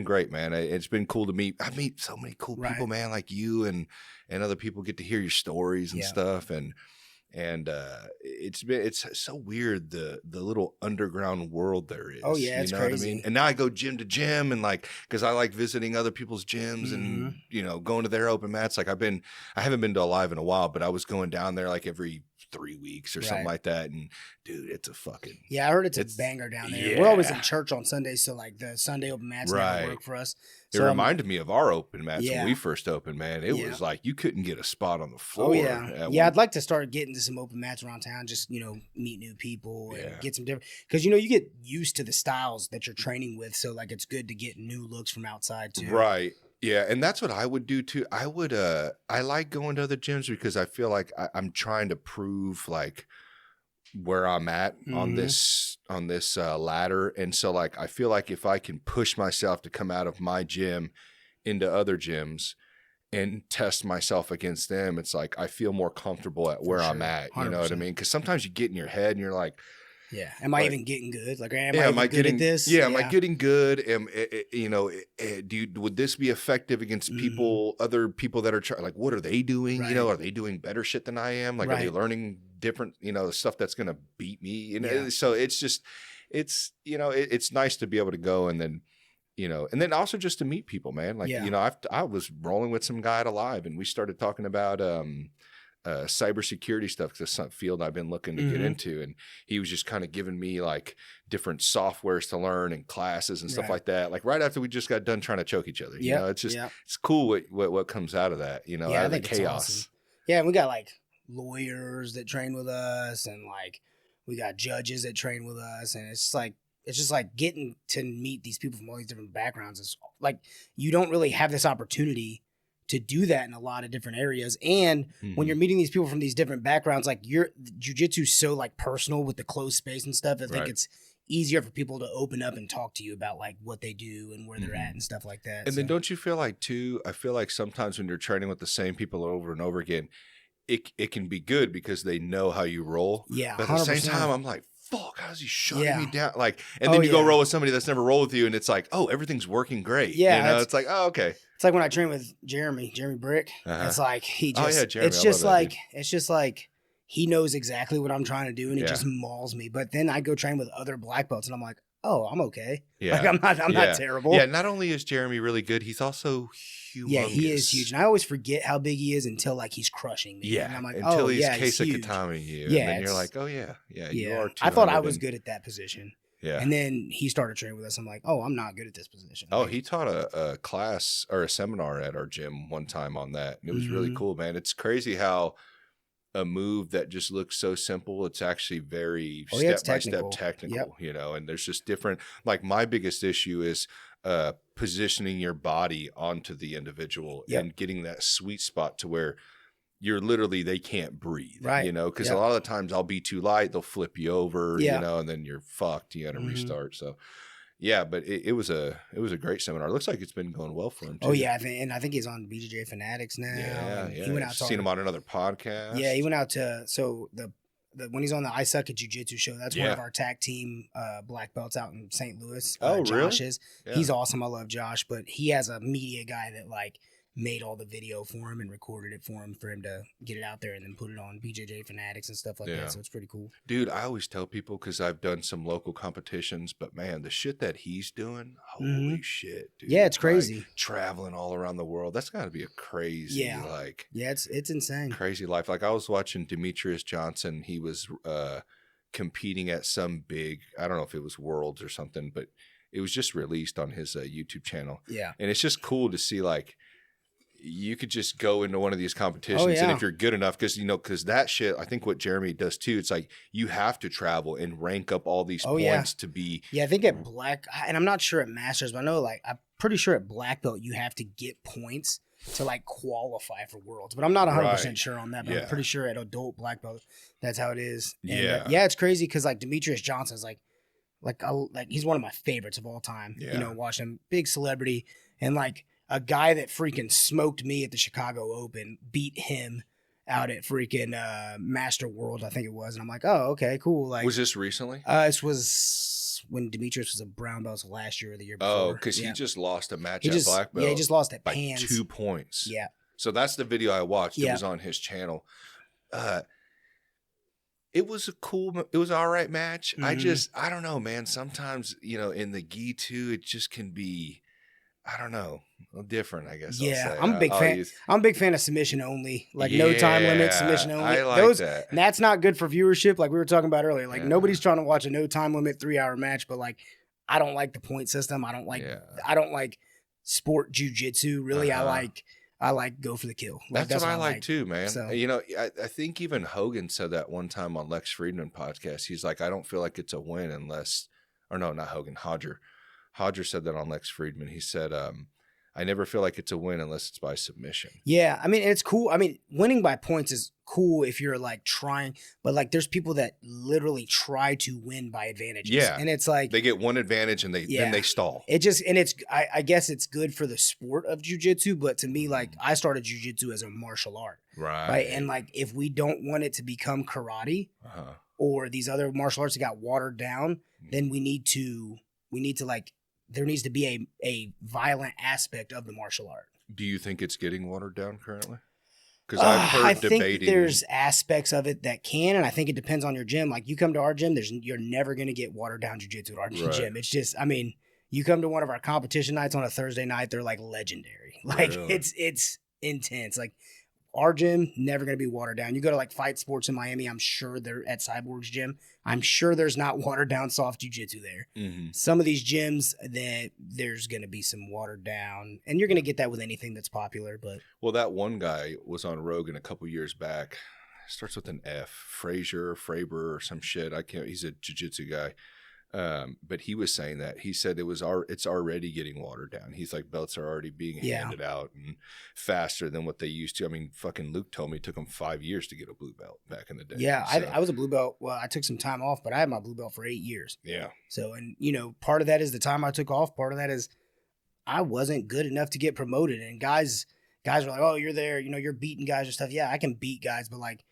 great, man. It's been cool to meet so many cool people, man, like you and other people get to hear your stories and stuff. And it's so weird, the little underground world there is. Oh yeah, it's crazy. What I mean? And now I go gym to gym and like, cause I like visiting other people's gyms and, you know, going to their open mats. Like I haven't been to Alive in a while, but I was going down there like every 3 weeks or something like that. And dude, it's a fucking, I heard it's a banger down there. Yeah. We're always in church on Sundays. So like the Sunday open mats never work for us. So it reminded me of our open mats when we first opened, man. It was like you couldn't get a spot on the floor. Oh, yeah. I'd like to start getting to some open mats around town, just, you know, meet new people and get some different, because, you know, you get used to the styles that you're training with. So like it's good to get new looks from outside too. Right. Yeah, and that's what I would do too. I like going to other gyms because I feel like I'm trying to prove like where I'm at on this ladder, and so like I feel like if I can push myself to come out of my gym into other gyms and test myself against them, it's like I feel more comfortable at where I'm at. You 100%. Know what I mean? Because sometimes you get in your head and you're like, yeah. Am I even getting good? Like, am I good at this? Yeah. Am I getting good? You know, would this be effective against other people that are trying? Like, what are they doing? Right. You know, are they doing better shit than I am? Like, are they learning different, you know, stuff that's going to beat me? You know, so it's nice to be able to go and then, you know, and then also just to meet people, man. Like, you know, I was rolling with some guy at Alive and we started talking about, cybersecurity stuff, because it's some field I've been looking to get into, and he was just kind of giving me like different softwares to learn and classes and stuff like that. Like right after we just got done trying to choke each other, you know, it's just it's cool what comes out of that, you know, out of the chaos. Awesome. Yeah, and we got like lawyers that train with us, and like we got judges that train with us, and it's just like getting to meet these people from all these different backgrounds. Is like you don't really have this opportunity to do that in a lot of different areas. And when you're meeting these people from these different backgrounds, like your jiu-jitsu is so like personal with the closed space and stuff. I think it's easier for people to open up and talk to you about like what they do and where they're at and stuff like that. And then don't you feel like too, I feel like sometimes when you're training with the same people over and over again, it can be good because they know how you roll. Yeah. But at the same time, I'm like, fuck, how's he shutting me down? Like, and then you go roll with somebody that's never rolled with you, and it's like, oh, everything's working great. Yeah. You know, it's like, oh, okay. It's like when I train with Jeremy Brick. It's like he just, it's just like he knows exactly what I'm trying to do, and he just mauls me. But then I go train with other black belts, and I'm like, oh, I'm okay. Yeah. Like I'm not terrible. Yeah, not only is Jeremy really good, he's also humongous. Yeah, he is huge. And I always forget how big he is until like he's crushing me. Yeah, and I'm like, until oh, he's yeah, case he's of huge. Katami you. Yeah, and then you're like, oh, yeah, you are I thought I was 200 good at that position. Yeah. And then he started training with us. I'm like, oh, I'm not good at this position. Oh, Like, he taught a class or a seminar at our gym one time on that. And it was really cool, man. It's crazy how a move that just looks so simple, it's actually very step-by-step technical, you know, and there's just different, like my biggest issue is positioning your body onto the individual and getting that sweet spot to where you're literally, they can't breathe, you know, because a lot of the times I'll be too light, they'll flip you over, you know, and then you're fucked. You got to restart. So, yeah, but it was a great seminar. It looks like it's been going well for him too. Oh yeah, I think he's on BJJ Fanatics now. Yeah. He went out. Seen him on another podcast. Yeah, he went out to the when he's on the I Suck at Jiu-Jitsu show. That's one of our tag team black belts out in St. Louis. Josh really? Is. Yeah. He's awesome. I love Josh, but he has a media guy that like made all the video for him and recorded it for him to get it out there and then put it on BJJ Fanatics and stuff like that. So it's pretty cool. Dude, I always tell people, because I've done some local competitions, but man, the shit that he's doing, holy shit, dude. Yeah, it's crazy. Like, traveling all around the world. That's got to be a crazy, it's insane. Crazy life. Like I was watching Demetrius Johnson. He was competing at some big, I don't know if it was Worlds or something, but it was just released on his YouTube channel. Yeah. And it's just cool to see, like, you could just go into one of these competitions and if you're good enough, because that shit, I think what Jeremy does too, it's like you have to travel and rank up all these points to be. Yeah, I think at black, and I'm not sure at Masters, but I know like I'm pretty sure at black belt you have to get points to like qualify for Worlds, but I'm not 100% sure on that, but I'm pretty sure at adult black belt that's how it is. And, it's crazy because like Demetrius Johnson's like he's one of my favorites of all time. You know, watching him, big celebrity, and like a guy that freaking smoked me at the Chicago Open beat him out at freaking Master World, I think it was. And I'm like, oh, okay, cool. Like, was this recently? This was when Demetrius was a brown belt last year or the year before. Oh, because he just lost a match at black belt. Yeah, he just lost at by Pans. 2 points. Yeah. So that's the video I watched. It was on his channel. It was it was an all right match. I don't know, man. Sometimes, you know, in the gi too, it just can be, I don't know, different, I guess. Yeah, I'm a big fan. I'm a big fan of submission only, like no time limit, submission only. I like that. And that's not good for viewership, like we were talking about earlier. Like nobody's trying to watch a no time limit 3-hour match, but like I don't like the point system. I don't like sport jujitsu. Really, I like go for the kill. Like, that's what I like too, man. So, you know, I think even Hogan said that one time on Lex Friedman podcast. He's like, I don't feel like it's a win unless, or no, not Hogan, Hodger. Hodger said that on Lex Friedman. He said, I never feel like it's a win unless it's by submission. Yeah, I mean, it's cool. I mean, winning by points is cool if you're like trying, but like there's people that literally try to win by advantages. Yeah. And it's like they get one advantage and then they stall. I guess it's good for the sport of jiu-jitsu, but to me, like I started jiu-jitsu as a martial art. Right. And like if we don't want it to become karate or these other martial arts that got watered down, then we need to like, there needs to be a violent aspect of the martial art. Do you think it's getting watered down currently? Because I've heard debating. I think there's aspects of it that can, and I think it depends on your gym. Like you come to our gym, you're never going to get watered down jiu-jitsu at our gym. It's just, I mean, you come to one of our competition nights on a Thursday night, they're like legendary. Like it's intense. Like our gym, never going to be watered down. You go to like Fight Sports in Miami, I'm sure they're at Cyborg's gym. I'm sure there's not watered down soft jiu-jitsu there. Mm-hmm. Some of these gyms that there's going to be some watered down, and you're going to get that with anything that's popular. But well, that one guy was on Rogan a couple years back. Starts with an F, Frazier, Fraber, or some shit. I can't. He's a jiu-jitsu guy. But he was saying that it's already getting watered down. He's like, belts are already being handed out and faster than what they used to. I mean, fucking Luke told me it took him 5 years to get a blue belt back in the day. Yeah. So, I was a blue belt. Well, I took some time off, but I had my blue belt for 8 years. Yeah. So, and you know, part of that is the time I took off. Part of that is I wasn't good enough to get promoted. And guys were like, oh, you're there, you know, you're beating guys or stuff. Yeah, I can beat guys, but like,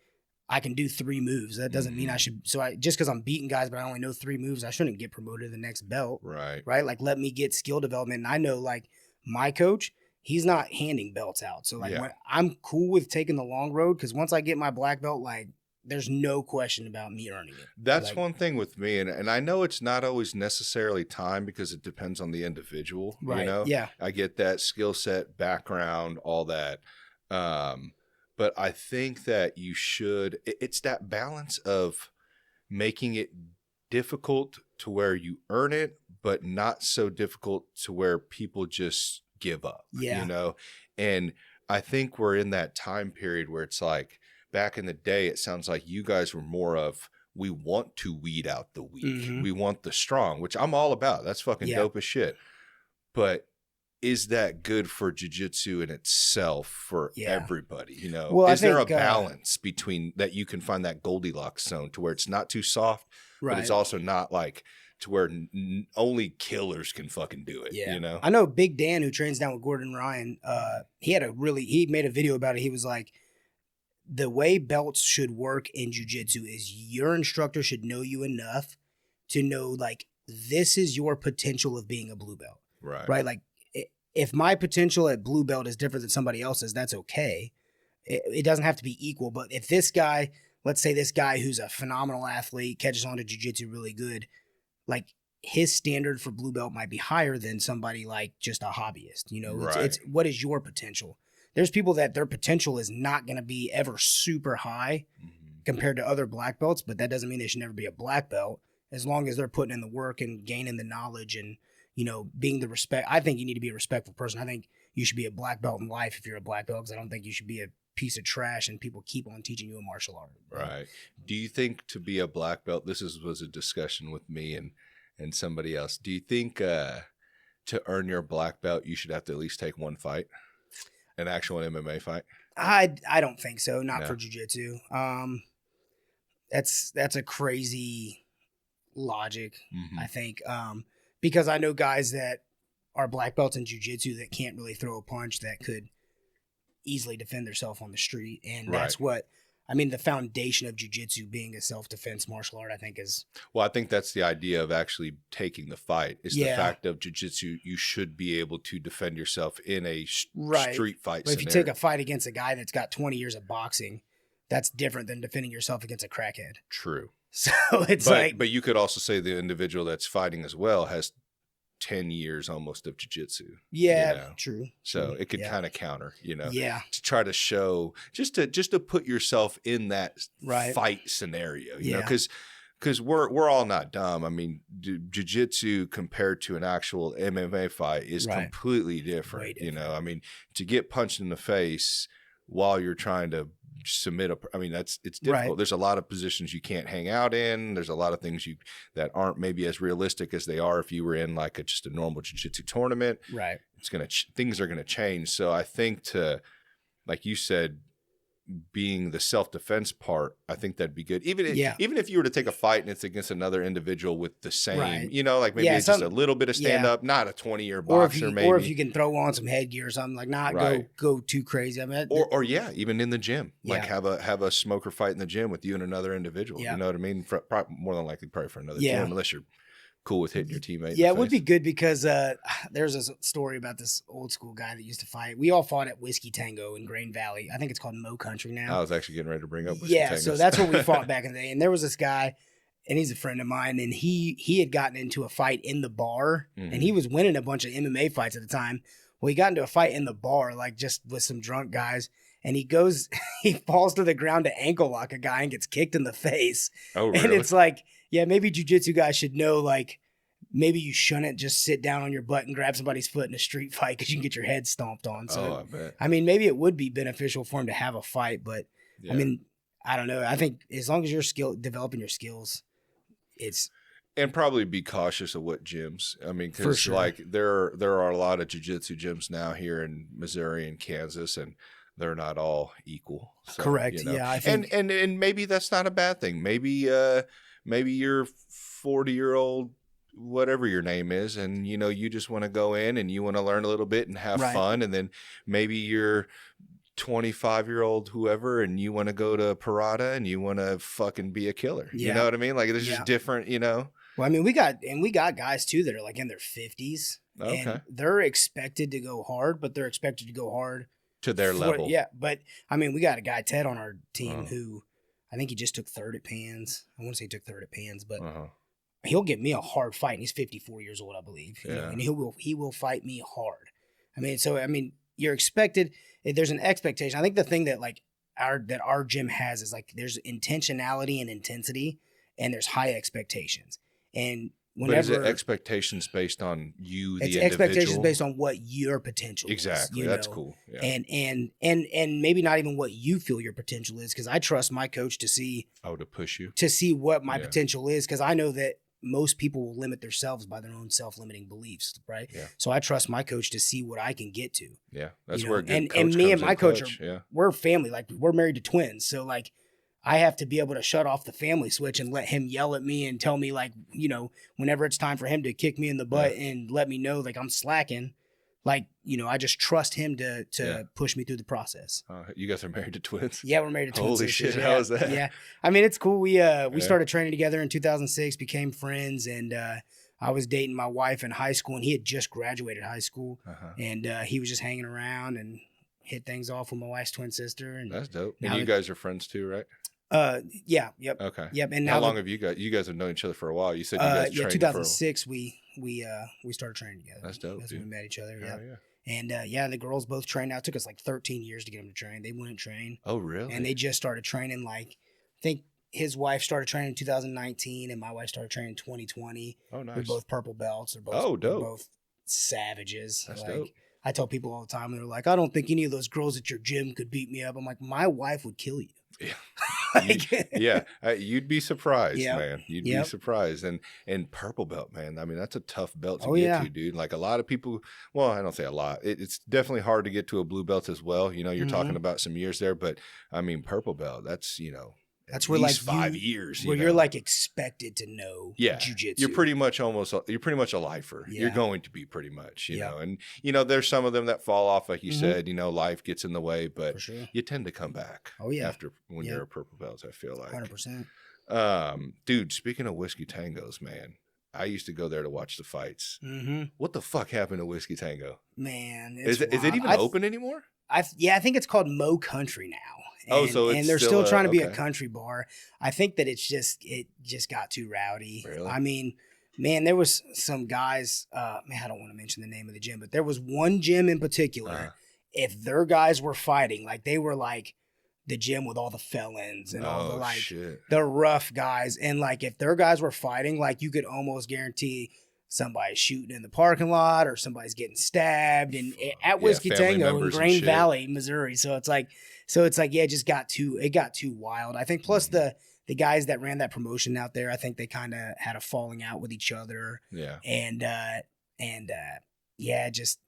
I can do 3 moves. That doesn't mean I should. So just because I'm beating guys, but I only know 3 moves, I shouldn't get promoted to the next belt. Right. Like let me get skill development. And I know like my coach, he's not handing belts out. So like when I'm cool with taking the long road, because once I get my black belt, like there's no question about me earning it. That's one thing with me. And I know it's not always necessarily time because it depends on the individual, right. you know? Yeah. I get that skill set, background, all that. But I think that it's that balance of making it difficult to where you earn it, but not so difficult to where people just give up, yeah. you know? And I think we're in that time period where it's like back in the day, it sounds like you guys were more of, we want to weed out the weak. Mm-hmm. We want the strong, which I'm all about. That's fucking dope as shit. But is that good for jiu-jitsu in itself for everybody? You know, well, is there a balance between that you can find that Goldilocks zone to where it's not too soft, but it's also not like to where only killers can fucking do it. Yeah. You know, I know Big Dan, who trains down with Gordon Ryan. He made a video about it. He was like, the way belts should work in jiu-jitsu is your instructor should know you enough to know, like, this is your potential of being a blue belt. Right. Like, if my potential at blue belt is different than somebody else's, that's okay. It doesn't have to be equal. But if this guy, let's say this guy who's a phenomenal athlete, catches on to jiu-jitsu really good, like, his standard for blue belt might be higher than somebody like just a hobbyist. You know, it's what is your potential? There's people that their potential is not going to be ever super high compared to other black belts, but that doesn't mean they should never be a black belt as long as they're putting in the work and gaining the knowledge and, you know, being the respect. I think you need to be a respectful person. I think you should be a black belt in life if you're a black belt, because I don't think you should be a piece of trash and people keep on teaching you a martial art. Right. Do you think to be a black belt, was a discussion with me and somebody else, do you think to earn your black belt, you should have to at least take one fight? An actual MMA fight? I don't think so. Not for jiu-jitsu. That's a crazy logic, I think. Because I know guys that are black belts in jiu-jitsu that can't really throw a punch that could easily defend themselves on the street. And that's what, I mean, the foundation of jiu-jitsu being a self-defense martial art, I think is... Well, I think that's the idea of actually taking the fight, is the fact of jiu-jitsu, you should be able to defend yourself in a street fight But if you take a fight against a guy that's got 20 years of boxing, that's different than defending yourself against a crackhead. True. So it's But you could also say the individual that's fighting as well has 10 years almost of jiu-jitsu. Yeah, you know? True. So it could kind of counter, you know, to try to show, just to put yourself in that fight scenario, you know, because we're all not dumb. I mean, jiu-jitsu compared to an actual MMA fight is completely different, you know. I mean, to get punched in the face while you're trying to submit it's difficult. There's a lot of positions you can't hang out in. There's a lot of things that aren't maybe as realistic as they are if you were in like just a normal jiu-jitsu tournament. Right. It's things are gonna change. So I think to, like you said, being the self-defense part, I think that'd be good. Even if you were to take a fight and it's against another individual with the same, you know, like maybe it's just a little bit of stand-up, not a 20-year boxer, maybe. Or if you can throw on some headgear or something, like not go too crazy. I mean, even in the gym, like have a smoker fight in the gym with you and another individual. You know what I mean? More than likely, probably for another gym, unless you're cool with hitting your teammate. Yeah, it would be good because there's a story about this old school guy that used to fight. We all fought at Whiskey Tango in Grain Valley. I think it's called Mo Country now. I was actually getting ready to bring up Whiskey Tango. So that's where we fought back in the day. And there was this guy, and he's a friend of mine, and he had gotten into a fight in the bar, and he was winning a bunch of MMA fights at the time. Well, he got into a fight in the bar, like just with some drunk guys, and he falls to the ground to ankle lock a guy and gets kicked in the face. Oh, really? And it's like, maybe jiu-jitsu guys should know, like, maybe you shouldn't just sit down on your butt and grab somebody's foot in a street fight because you can get your head stomped on. So, I bet. I mean, maybe it would be beneficial for him to have a fight, but I mean, I don't know. I think as long as you're developing your skills, and probably be cautious of what gyms. I mean, because like there are a lot of jiu-jitsu gyms now here in Missouri and Kansas, and they're not all equal. So, correct. You know? Yeah, I think, and maybe that's not a bad thing. Maybe you're 40-year-old, whatever your name is, and you know you just want to go in and you want to learn a little bit and have fun, and then maybe you're 25-year-old whoever and you want to go to Parada and you want to fucking be a killer. You know what I mean? Like there's just different, you know. Well, I mean, we got guys too that are like in their 50s. Okay. And they're expected to go hard, but they're expected to go hard to their level. Yeah, but I mean, we got a guy Ted on our team who I think he just took third at Pans. I want to say he took third at Pans, but he'll give me a hard fight. And he's 54 years old, I believe. You know, and he will fight me hard. I mean, you're expected. There's an expectation. I think the thing that like our gym has is like there's intentionality and intensity, and there's high expectations. And whenever, but is it expectations based on you, the it's individual? expectations based on what your potential exactly. is. That's know? cool. Yeah. And maybe not even what you feel your potential is, because I trust my coach to see. Oh, to push you. To see what my potential is, because I know that most people will limit themselves by their own self-limiting beliefs, right? Yeah. So I trust my coach to see what I can get to. Yeah, that's where a good and coach me and my coach clutch. we're family. Like we're married to twins, so like I have to be able to shut off the family switch and let him yell at me and tell me like, you know, whenever it's time for him to kick me in the butt and let me know like I'm slacking. Like, you know, I just trust him to push me through the process. You guys are married to twins? Yeah, we're married to twins. Holy shit, how is that? Yeah. I mean, it's cool. We started training together in 2006, became friends, and I was dating my wife in high school, and he had just graduated high school, and he was just hanging around and hit things off with my wife's twin sister. And that's dope. And you guys are friends too, right? Yeah, yep. Okay. Yep. And how long have you guys have known each other for a while? You said you guys trained 2006 we started training together. That's dope. That's when we met each other. Yeah. And the girls both trained now. It took us like 13 years to get them to train. They wouldn't train. Oh, really? And they just started training like, I think his wife started training in 2019 and my wife started training in 2020. Oh, nice. We're both purple belts. Dope. We're both savages. That's like, dope. I tell people all the time, they're like, I don't think any of those girls at your gym could beat me up. I'm like, my wife would kill you. Yeah. You'd be surprised, man. You'd be surprised. And purple belt, man. I mean, that's a tough belt to get to, dude. Like a lot of people, well, I don't say a lot. It's definitely hard to get to a blue belt as well. You know, you're talking about some years there, but I mean, purple belt, that's, you know, that's where like 5 years. Where you're like expected to know jiu-jitsu. You're pretty much a lifer. Yeah. You're going to be pretty much, you know. And you know, there's some of them that fall off, like you said. You know, life gets in the way, but you tend to come back. Oh yeah, after when you're a purple belt, I feel like 100%. Dude, speaking of whiskey tangos, man, I used to go there to watch the fights. What the fuck happened to Whiskey Tango? Man, is it even open anymore? I think it's called Mo Country now. And they're still trying to be a country bar. I think that it just got too rowdy. Really? I mean, man, there was some guys. Man, I don't want to mention the name of the gym, but there was one gym in particular. If their guys were fighting, like they were like the gym with all the felons and all the like the rough guys, and like if their guys were fighting, like you could almost guarantee somebody's shooting in the parking lot or somebody's getting stabbed and at Whiskey Tango in Grain Valley, Missouri. So it's like, it got too wild. I think plus the guys that ran that promotion out there, I think they kind of had a falling out with each other. Yeah. And it just.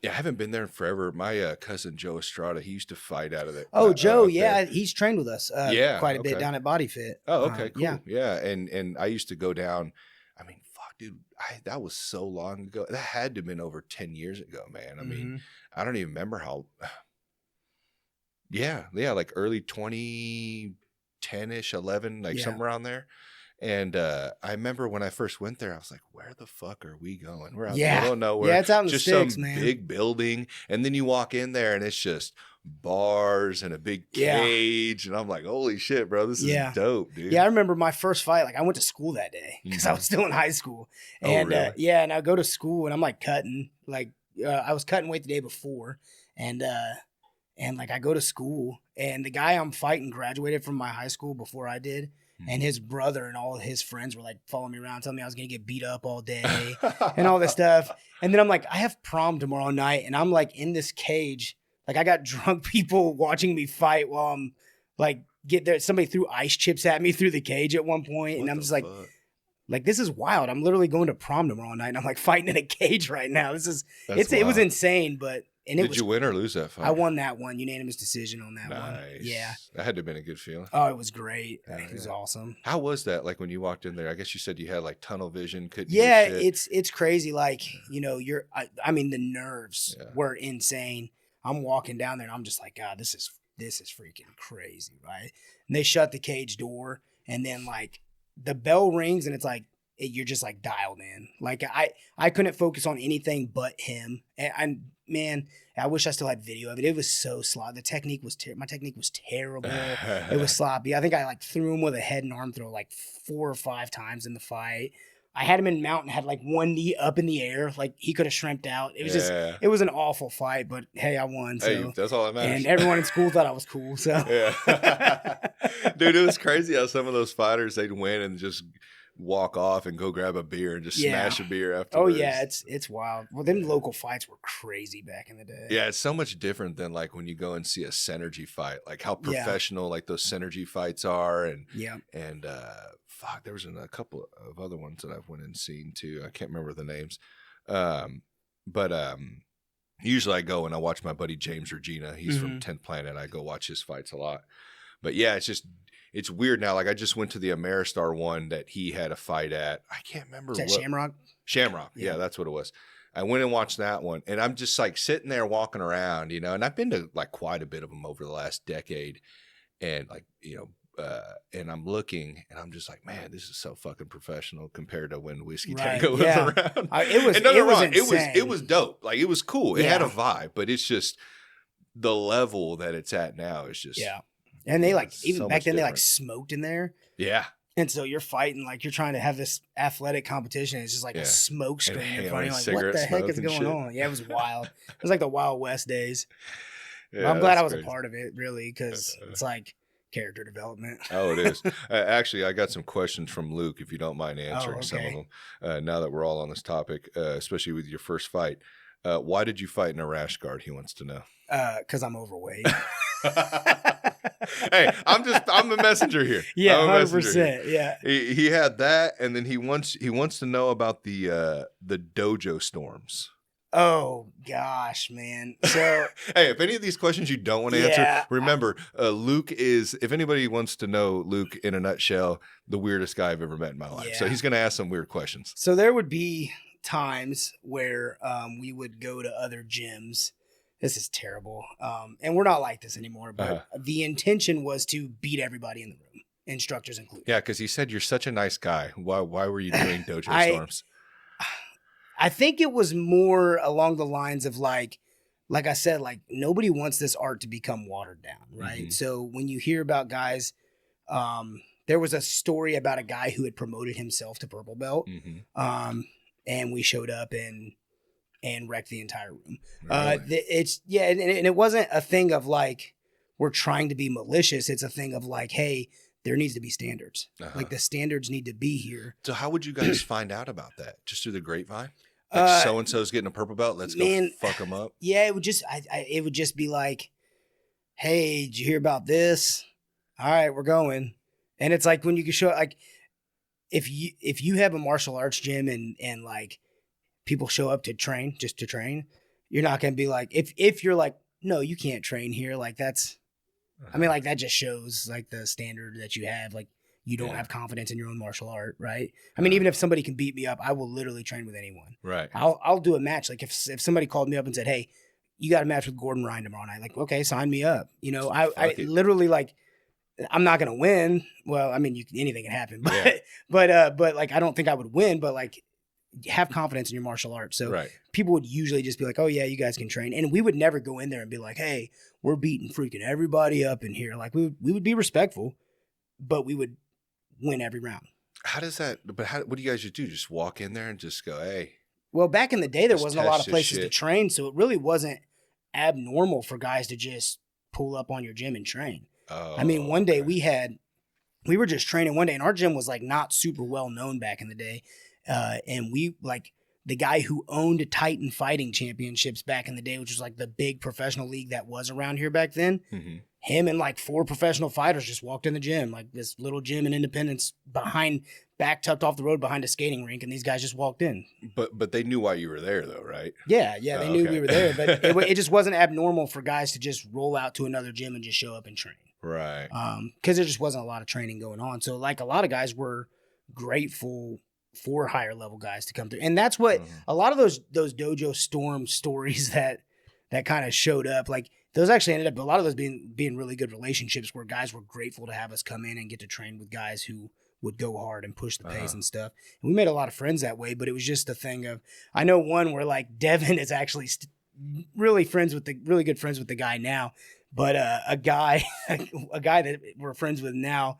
Yeah, I haven't been there in forever. My cousin Joe Estrada, he used to fight out of there. Oh, Joe, he's trained with us quite a bit down at Body Fit. Oh, okay, cool. Yeah, and I used to go down. I mean, fuck, dude, that was so long ago. That had to have been over 10 years ago, man. I mean, I don't even remember how. Yeah, like early 2010-ish, 11, like somewhere around there. And I remember when I first went there, I was like, where the fuck are we going? We're out in the middle of nowhere. Yeah, it's out in the sticks, some man. Big building. And then you walk in there and it's just bars and a big cage. And I'm like, holy shit, bro, this is dope, dude. Yeah, I remember my first fight. Like I went to school that day because I was still in high school. And really? And I go to school and I'm like cutting. Like I was cutting weight the day before. And like I go to school and the guy I'm fighting graduated from my high school before I did. And his brother and all of his friends were like following me around, telling me I was going to get beat up all day and all this stuff. And then I'm like, I have prom tomorrow night. And I'm like in this cage. Like I got drunk people watching me fight while I'm like, get there. Somebody threw ice chips at me through the cage at one point. And I'm just like, this is wild. I'm literally going to prom tomorrow night. And I'm like fighting in a cage right now. It was insane, but. And Did you win or lose that fight? I won that one. Unanimous decision on that one. Nice. Yeah. That had to have been a good feeling. Oh, it was great. It was awesome. How was that? Like when you walked in there, I guess you said you had like tunnel vision. It's crazy. Like, you know, I mean, the nerves were insane. I'm walking down there and I'm just like, God, this is freaking crazy. Right. And they shut the cage door and then like the bell rings and it's like you're just like dialed in. Like I couldn't focus on anything but him. And man, I wish I still had video of it. It was so sloppy. The technique was my technique was terrible. It was sloppy. I think I like threw him with a head and arm throw like 4 or 5 times in the fight. I had him in mount and had like one knee up in the air. Like he could have shrimped out. It was just, it was an awful fight, but hey, I won. So. Hey, that's all that matters. And everyone in school thought I was cool. So yeah. Dude, it was crazy how some of those fighters, they'd win and just walk off and go grab a beer and just smash a beer afterwards. Oh yeah, it's wild. Well, them local fights were crazy back in the day. Yeah, it's so much different than like when you go and see a synergy fight, like how professional like those synergy fights are, and fuck, there was a couple of other ones that I've went and seen too. I can't remember the names, but usually I go and I watch my buddy James Regina. He's from 10th Planet. I go watch his fights a lot, but yeah, it's weird now. Like I just went to the Ameristar one that he had a fight at. I can't remember. Is that Shamrock? Shamrock. Yeah, that's what it was. I went and watched that one, and I'm just like sitting there walking around, you know, and I've been to like quite a bit of them over the last decade, and like, you know, and I'm looking and I'm just like, man, this is so fucking professional compared to when Whiskey Tango was around. It was dope. Like it was cool. It had a vibe, but it's just the level that it's at now is just And they like even so back then different. they like smoked in there. Yeah. And so you're fighting like you're trying to have this athletic competition. It's just like a smoke screen in front of you. Like, what the heck is going on? Yeah, it was wild. It was like the Wild West days. Yeah, I'm glad I was a part of it, really, because it's like character development. Oh, it is. Actually, I got some questions from Luke, if you don't mind answering some of them. Now that we're all on this topic, especially with your first fight. Why did you fight in a rash guard? He wants to know. Because I'm overweight. Hey, I'm the messenger here. Yeah, 100%. Yeah. He had that, and then he wants to know about the dojo storms. Oh gosh, man. So hey, if any of these questions you don't want to answer, remember, Luke is, if anybody wants to know Luke in a nutshell, the weirdest guy I've ever met in my life. So he's going to ask some weird questions. So there would be times where we would go to other gyms. This is terrible. And we're not like this anymore, but the intention was to beat everybody in the room, instructors included. Yeah, because he said you're such a nice guy. Why were you doing dojo storms? I think it was more along the lines of like I said, like nobody wants this art to become watered down, right? Mm-hmm. So when you hear about guys, there was a story about a guy who had promoted himself to purple belt, and we showed up and wrecked the entire room. Really? And it wasn't a thing of like we're trying to be malicious. It's a thing of like, hey, there needs to be standards. Like the standards need to be here. So how would you guys find out about that? Just through the grapevine? Like so-and-so's getting a purple belt. Let's go fuck them up. Yeah, it would just be like, hey, did you hear about this? All right, we're going. And it's like when you can show, like, if you have a martial arts gym and like people show up to train, just to train, you're not going to be like, if you're like, no, you can't train here. Like that's, I mean, like that just shows like the standard that you have. Like you don't have confidence in your own martial art, right? I mean, even if somebody can beat me up, I will literally train with anyone. Right. I'll do a match. Like if somebody called me up and said, hey, you got a match with Gordon Ryan tomorrow night. Like, okay, sign me up. You know, I literally like, I'm not going to win. Well, I mean, anything can happen, but like, I don't think I would win, but like have confidence in your martial arts. So people would usually just be like, oh yeah, you guys can train. And we would never go in there and be like, hey, we're beating freaking everybody up in here. Like we would be respectful, but we would win every round. How does that, but what do you guys just do? Just walk in there and just go, hey. Well, back in the day, there wasn't a lot of places to train. So it really wasn't abnormal for guys to just pull up on your gym and train. I mean, one day we were just training one day and our gym was like not super well known back in the day. And we like the guy who owned Titan Fighting Championships back in the day, which was like the big professional league that was around here back then. Mm-hmm. Him and like 4 professional fighters just walked in the gym, like this little gym in Independence back tucked off the road behind a skating rink. And these guys just walked in. But they knew why you were there though, right? Yeah. They knew we were there, but it just wasn't abnormal for guys to just roll out to another gym and just show up and train. Right. Cause there just wasn't a lot of training going on. So like a lot of guys were grateful for higher level guys to come through. And that's what a lot of those dojo storm stories that kind of showed up, like those actually ended up, a lot of those being really good relationships where guys were grateful to have us come in and get to train with guys who would go hard and push the pace and stuff. And we made a lot of friends that way, but it was just a thing of, I know one where like Devin is actually really good friends with the guy now, but a guy that we're friends with now,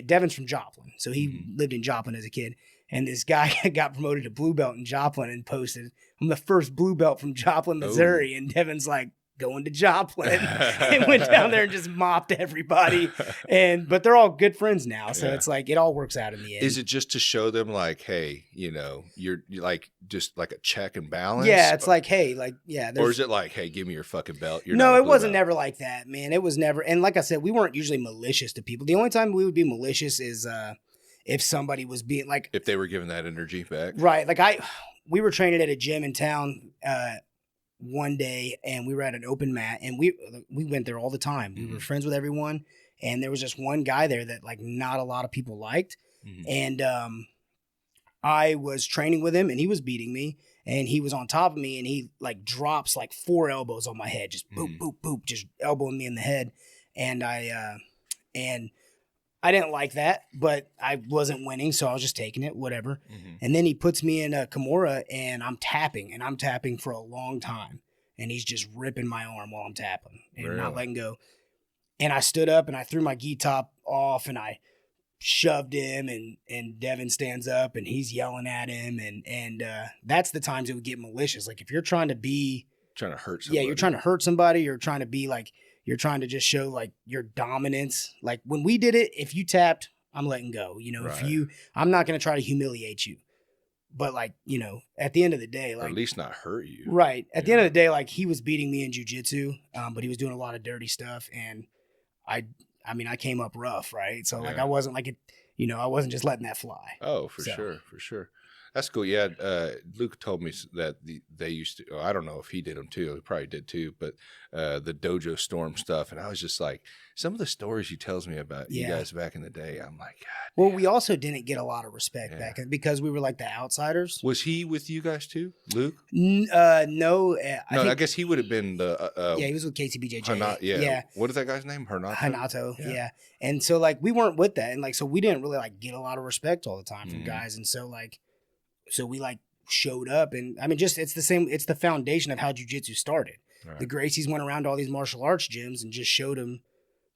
Devin's from Joplin. So he lived in Joplin as a kid. And this guy got promoted to blue belt in Joplin and posted, I'm the first blue belt from Joplin, Missouri. And Devin's like, going to Joplin, and went down there and just mopped everybody. But they're all good friends now. So it's like, it all works out in the end. Is it just to show them like, hey, you're like, just like a check and balance? Yeah. It's like, hey, like, yeah. Or is it like, hey, give me your fucking belt? No, it wasn't never like that, man. It was never. And like I said, we weren't usually malicious to people. The only time we would be malicious is if somebody was being like, if they were giving that energy back. Right. Like we were training at a gym in town, one day, and we were at an open mat, and we went there all the time. We were friends with everyone, and there was just one guy there that like not a lot of people liked. And I was training with him, and he was beating me, and he was on top of me, and he like drops like 4 elbows on my head, just boop, boop, boop, just elbowing me in the head. And I didn't like that, but I wasn't winning, so I was just taking it, whatever. And then he puts me in a Kimura, and I'm tapping for a long time. And he's just ripping my arm while I'm tapping and not letting go. And I stood up, and I threw my gi top off, and I shoved him, and Devin stands up, and he's yelling at him. And that's the times it would get malicious. Like if you're trying to hurt somebody. Yeah, you're trying to hurt somebody. You're trying to be like, you're trying to just show like your dominance. Like when we did it, if you tapped, I'm letting go. I'm not going to try to humiliate you. But like, at the end of the day, like, or at least not hurt you. Right. At the end of the day, like he was beating me in jiu-jitsu, but he was doing a lot of dirty stuff. And I came up rough. Right. So like, I wasn't like I wasn't just letting that fly. Oh, for sure. That's cool. Yeah, Luke told me that they used to. I don't know if he did them too. He probably did too. But the Dojo Storm stuff, and I was just like, some of the stories he tells me about you guys back in the day, I'm like, God. Well, we also didn't get a lot of respect back because we were like the outsiders. Was he with you guys too, Luke? No. I guess he would have been the. He was with KTBJJ. Yeah. What is that guy's name? Hanato. Yeah. And so like we weren't with that, and like so we didn't really like get a lot of respect all the time from guys, and so like. So we like showed up, and I mean, just it's the foundation of how jiu-jitsu started. Right. The Gracies went around to all these martial arts gyms and just showed them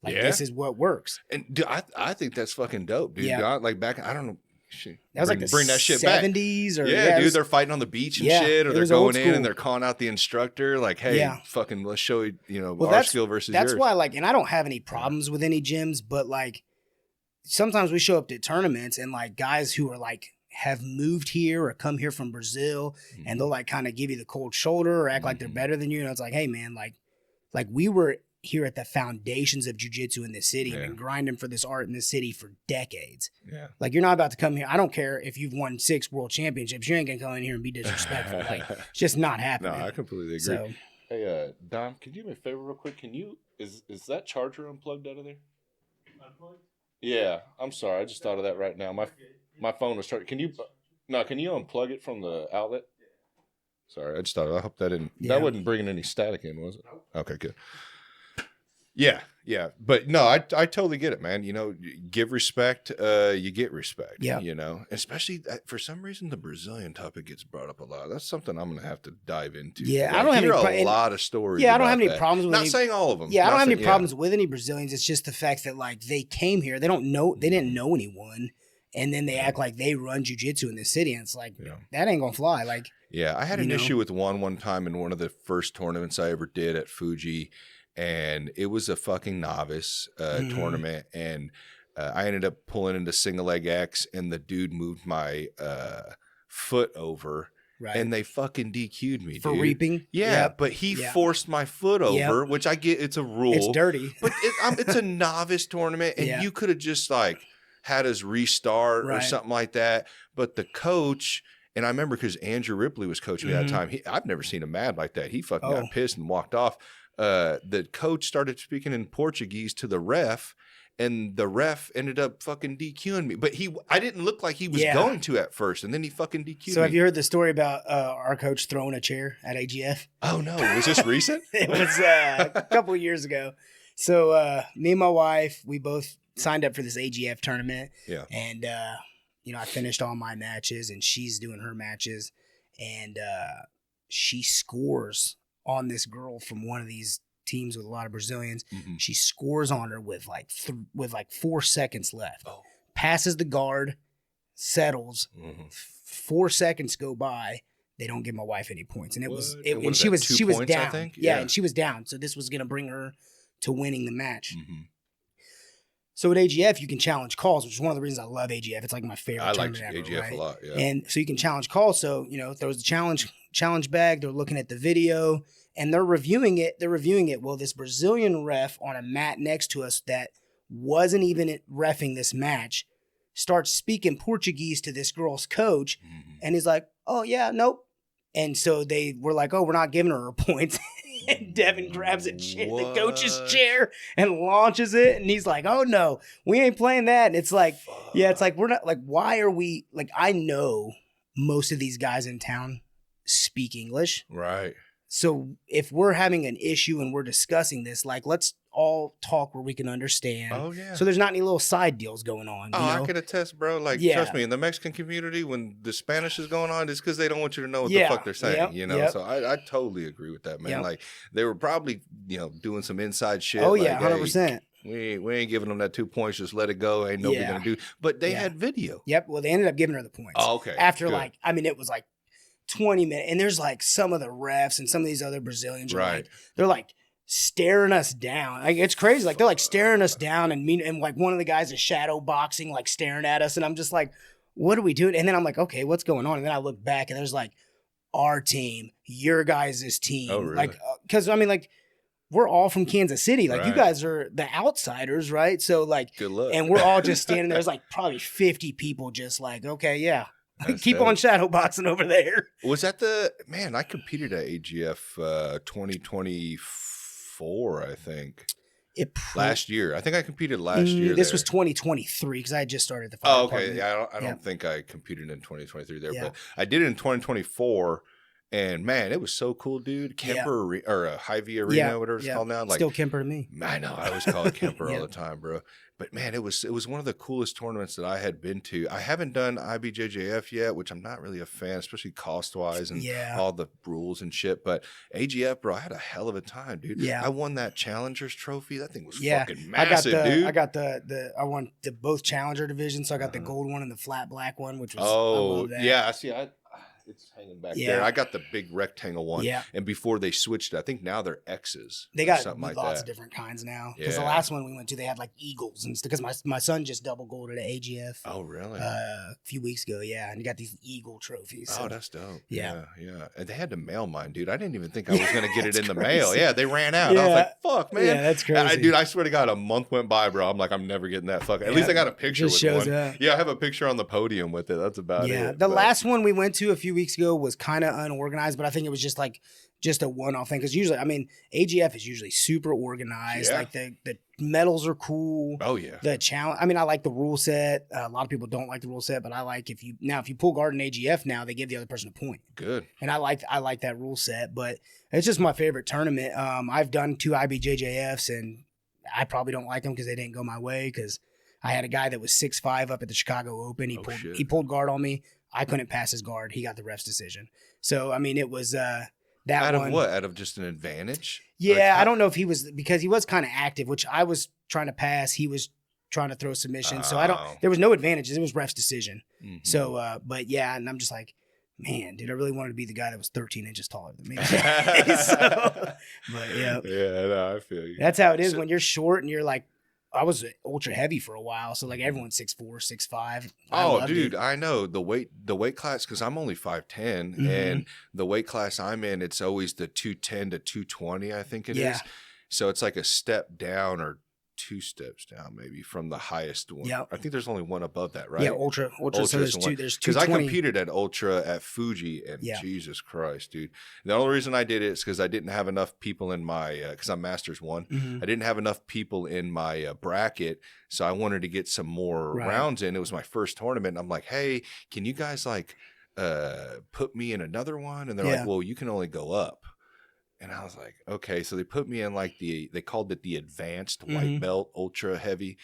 like this is what works. And dude, I think that's fucking dope, dude. Yeah. Like back, I don't know. Shit. That was bring that shit 70s back. Or dude, they're fighting on the beach and shit, or they're going in and they're calling out the instructor like, "Hey, fucking, let's show you, our skill versus yours." That's why, like, and I don't have any problems with any gyms, but like, sometimes we show up to tournaments and like guys who are like have moved here or come here from Brazil, and they'll like kind of give you the cold shoulder or act like they're better than you. And it's like, hey man, like we were here at the foundations of jiu-jitsu in this city and been grinding for this art in this city for decades. Yeah. Like you're not about to come here. I don't care if you've won 6 world championships. You ain't gonna come in here and be disrespectful. Like it's just not happening. No, I completely agree. So, hey, Dom, can you do me a favor real quick? Is that charger unplugged out of there? Unplugged? Yeah, I'm sorry. I just thought of that right now. My phone was charging. Can you unplug it from the outlet? Sorry, I just thought. I hope that wasn't bringing any static in, was it? Okay, good. Yeah, but no, I totally get it, man. Give respect, you get respect. Yeah, especially for some reason the Brazilian topic gets brought up a lot. That's something I'm gonna have to dive into. Yeah, I don't have a lot of stories. Yeah, I don't have any problems with. Not saying all of them. Yeah, I don't have any problems with any Brazilians. It's just the fact that like they came here, they didn't know anyone. And then they act like they run jiu-jitsu in this city. And it's like, that ain't going to fly. Like, yeah, I had an issue with one time in one of the first tournaments I ever did at Fuji. And it was a fucking novice tournament. And I ended up pulling into single leg X. And the dude moved my foot over. Right. And they fucking DQ'd me, for reaping? Yeah, but he forced my foot over, which I get. It's a rule. It's dirty. But it's a novice tournament. And you could have just like had us restart or something like that. But the coach, and I remember because Andrew Ripley was coaching me that time. I've never seen him mad like that. He fucking got pissed and walked off. The coach started speaking in Portuguese to the ref, and the ref ended up fucking DQing me. But I didn't look like he was going to at first, and then he fucking DQ'd me. So have you heard the story about our coach throwing a chair at AGF? Oh, no. Was this recent? It was a couple of years ago. So me and my wife, we both signed up for this AGF tournament. Yeah. And, you know, I finished all my matches and she's doing her matches. And she scores on this girl from one of these teams with a lot of Brazilians. Mm-hmm. She scores on her with like 4 seconds left. Oh. Passes the guard, settles. Mm-hmm. 4 seconds go by. They don't give my wife any points, and she was points, down. I think? Yeah, and she was down. So this was going to bring her to winning the match. Mm-hmm. So at AGF, you can challenge calls, which is one of the reasons I love AGF. It's like my favorite tournament ever. I like AGF a lot, yeah. And so you can challenge calls. So, you know, there was the challenge bag. They're looking at the video, and they're reviewing it. Well, this Brazilian ref on a mat next to us that wasn't even reffing this match starts speaking Portuguese to this girl's coach, and he's like, oh, yeah, nope. And so they were like, oh, we're not giving her points. And Devin grabs a chair, the coach's chair, and launches it. And he's like, oh, no, we ain't playing that. And it's like, yeah, it's like, we're not like, why are we like, I know most of these guys in town speak English. Right. So if we're having an issue and we're discussing this, like, let's all talk where we can understand. Oh, yeah. So there's not any little side deals going on. Oh, you know? I can attest, bro. Like, trust me, in the Mexican community, when the Spanish is going on, it's because they don't want you to know what the fuck they're saying, you know? So I totally agree with that, man. Like, they were probably, you know, doing some inside shit. Oh, like, yeah, 100%. Hey, we ain't giving them that 2 points. Just let it go. Ain't nobody going to do. But they had video. Yep. Well, they ended up giving her the points. Oh, okay. After, good. like, I mean, it was like 20 minutes. And there's like some of the refs and some of these other Brazilians are like, they're like staring us down. Like, it's crazy. Like, they're like staring us down and like one of the guys is shadow boxing, like staring at us. And I'm just like, what are we doing? And then I'm like, okay, what's going on? And then I look back and there's like our team, your guys' team. Oh, really? Like, cause I mean, like, we're all from Kansas City. Like, you guys are the outsiders, right? So like, good luck. And we're all just standing there. There's like probably 50 people just like, okay, yeah. Keep dope. On shadow boxing over there. Was that man, I competed at AGF 2024, I think. Last year. I think I competed last year. This was 2023 because I had just started the fight. Oh, okay. Yeah, I don't think I competed in 2023 there, but I did it in 2024. And man, it was so cool, dude. Kemper or Hy-Vee Arena, whatever it's called now. Like, still Kemper to me. I know. I always call it Kemper all the time, bro. But man, it was one of the coolest tournaments that I had been to. I haven't done IBJJF yet, which I'm not really a fan, especially cost wise and all the rules and shit. But AGF, bro, I had a hell of a time, dude. Yeah, I won that Challengers Trophy. That thing was fucking massive, dude. I won both Challenger divisions, so I got the gold one and the flat black one, which was yeah. See, it's hanging back there. I got the big rectangle one. Yeah. And before they switched it, I think now they're X's. They got something like lots of different kinds now. Because the last one we went to, they had like eagles and stuff. Because my son just double golded at AGF. Oh, really? A few weeks ago, yeah. And he got these eagle trophies. So. Oh, that's dope. Yeah. And they had to mail mine, dude. I didn't even think I was going to get it in the mail. Yeah, they ran out. I was like, fuck, man. Yeah, that's crazy. Dude, I swear to God, a month went by, bro. I'm like, I'm never getting that fucking. At least I got a picture with one. Yeah, I have a picture on the podium with it. That's about it. Yeah. The last one we went to a few weeks ago was kind of unorganized, but I think it was just a one-off thing because usually, I mean, AGF is usually super organized. Like the medals are cool. Oh yeah. The challenge. I mean, I like the rule set. A lot of people don't like the rule set, but I like if you pull guard in AGF now, they give the other person a point. Good. And I like that rule set, but it's just my favorite tournament. I've done 2 IBJJFs, and I probably don't like them because they didn't go my way because I had a guy that was 6'5" up at the Chicago Open. He pulled guard on me. I couldn't pass his guard. He got the ref's decision. So, I mean, it was that out one. Of what? Out of just an advantage? Yeah, I don't know if he was, because he was kind of active, which I was trying to pass. He was trying to throw submission. So there was no advantages. It was ref's decision. Mm-hmm. So, but yeah, and I'm just like, man, dude, I really wanted to be the guy that was 13 inches taller than me. But yeah. Yeah, no, I feel you. That's how it is when you're short and you're like, I was ultra heavy for a while, so like everyone's 6'4", 6'5". Oh, dude, I know the weight class because I'm only 5'10", and the weight class I'm in, it's always the 210 to 220, I think it is. So it's like a step down or 2 steps down maybe from the highest one. Yeah, I think there's only one above that, right? Yeah, ultra. So there's two. Because I competed at ultra at Fuji, and Jesus Christ, dude. The only reason I did it is because I didn't have enough people in my because I'm Masters 1. I didn't have enough people in my bracket, so I wanted to get some more rounds in. It was my first tournament. And I'm like, hey, can you guys like put me in another one? And they're like, well, you can only go up. And I was like, okay. So they put me in like they called it the advanced white belt, ultra heavy.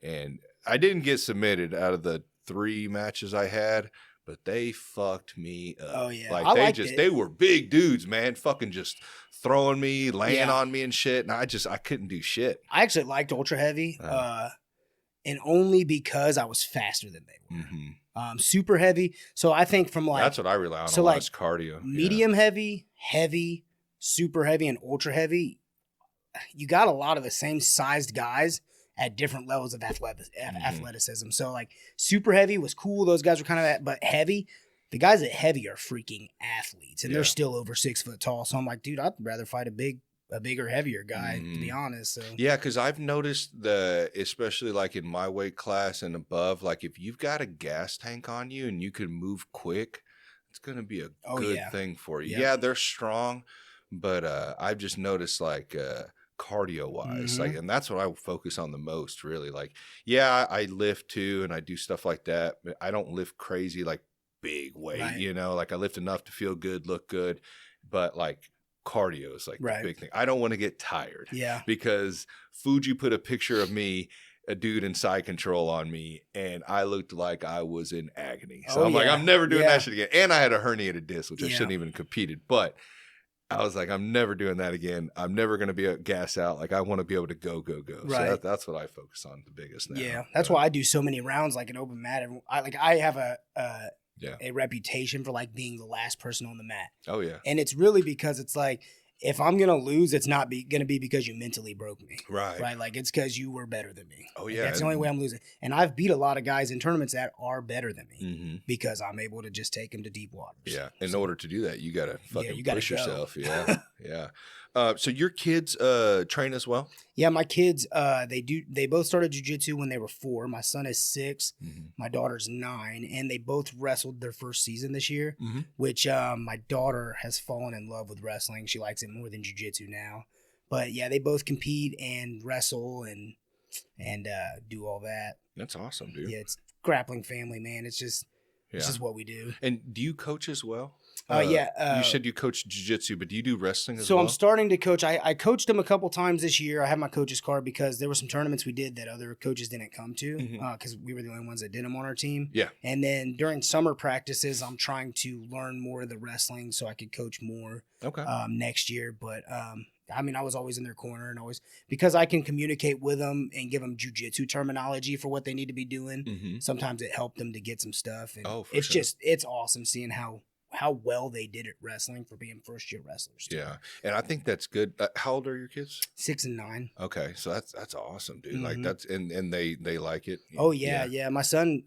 and I didn't get submitted out of the 3 matches I had, but they fucked me up. Oh yeah, like they were big dudes, man, fucking just throwing me, laying Yeah. on me and shit, and I couldn't do shit. I actually liked ultra heavy, and only because I was faster than they were. Mm-hmm. Super heavy. So I think from like that's what I rely on. so a lot like is cardio. Medium heavy, heavy, super heavy, and ultra heavy. You got a lot of the same sized guys at different levels of athleticism. So like super heavy was cool. Those guys were kind of but heavy. The guys at heavy are freaking athletes, and they're still over 6 foot tall. So I'm like, dude, I'd rather fight a bigger, heavier guy, to be honest. So yeah, because I've noticed especially like in my weight class and above, like if you've got a gas tank on you and you can move quick, it's gonna be a good thing for you. Yeah, they're strong, but I've just noticed like cardio wise, like, and that's what I focus on the most, really. Like, yeah, I lift too, and I do stuff like that, but I don't lift crazy like big weight, like I lift enough to feel good, look good, but like cardio is like the big thing. I don't want to get tired, because Fuji put a picture of me, a dude in side control on me, and I looked like I was in agony. So I'm like, I'm never doing that shit again. And I had a herniated disc, which I shouldn't even competed, but I was like, I'm never doing that again. I'm never going to be a gas out. Like, I want to be able to go. Right. So that's what I focus on the biggest now. Yeah, that's why I do so many rounds, like an open mat. I have a reputation for like being the last person on the mat. Oh yeah. And it's really because it's like, if I'm going to lose, it's not going to be because you mentally broke me. Right. Like, it's because you were better than me. Oh yeah. That's the only way I'm losing. And I've beat a lot of guys in tournaments that are better than me because I'm able to just take them to deep waters. Yeah. In order to do that, you got to fucking push yourself. Yeah. Yeah. So your kids train as well? Yeah, my kids, they both started jiu-jitsu when they were 4. My son is 6, my daughter's 9, and they both wrestled their first season this year, which my daughter has fallen in love with wrestling. She likes it more than jiu-jitsu now. But yeah, they both compete and wrestle and do all that. That's awesome, dude. Yeah, it's grappling family, man. It's just what we do. And do you coach as well? Yeah. You said you coach jiu-jitsu, but do you do wrestling as well? So I'm starting to coach. I coached them a couple times this year. I have my coach's card because there were some tournaments we did that other coaches didn't come to because we were the only ones that did them on our team. Yeah. And then during summer practices, I'm trying to learn more of the wrestling so I could coach more next year. But I mean, I was always in their corner and always, because I can communicate with them and give them jiu-jitsu terminology for what they need to be doing. Sometimes it helped them to get some stuff. And it's awesome seeing how well they did at wrestling for being first-year wrestlers too. Yeah, and I think that's good. How old are your kids? 6 and 9. Okay, so that's awesome, dude. Like that's and they like it. Oh yeah. My son,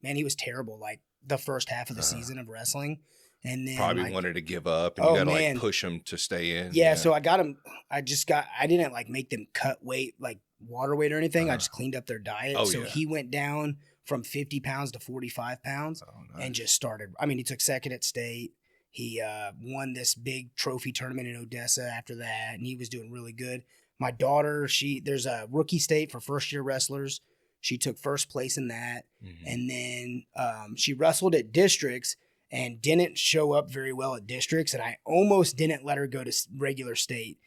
man, he was terrible. Like the first half of the season of wrestling, and then probably wanted to give up, and you gotta like push him to stay in. Yeah, so I got him. I didn't like make them cut weight, like water weight or anything. I just cleaned up their diet. He went down from 50 pounds to 45 pounds and just started. I mean, he took second at state. He won this big trophy tournament in Odessa after that, and he was doing really good. My daughter, there's a rookie state for first-year wrestlers. She took first place in that. And then she wrestled at districts and didn't show up very well at districts, and I almost didn't let her go to regular state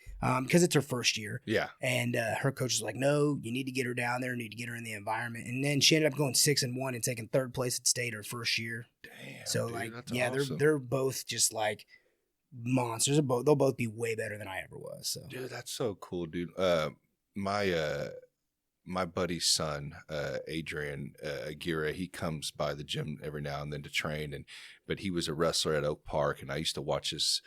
because it's her first year. Yeah. And her coach was like, no, you need to get her down there, you need to get her in the environment. And then she ended up going 6-1 and taking third place at state her first year. Damn. So dude, like, yeah, awesome. They're both just like monsters. They'll both be way better than I ever was. So dude, that's so cool, dude. My buddy's son, Adrian Aguirre, he comes by the gym every now and then to train, but he was a wrestler at Oak Park, and I used to watch his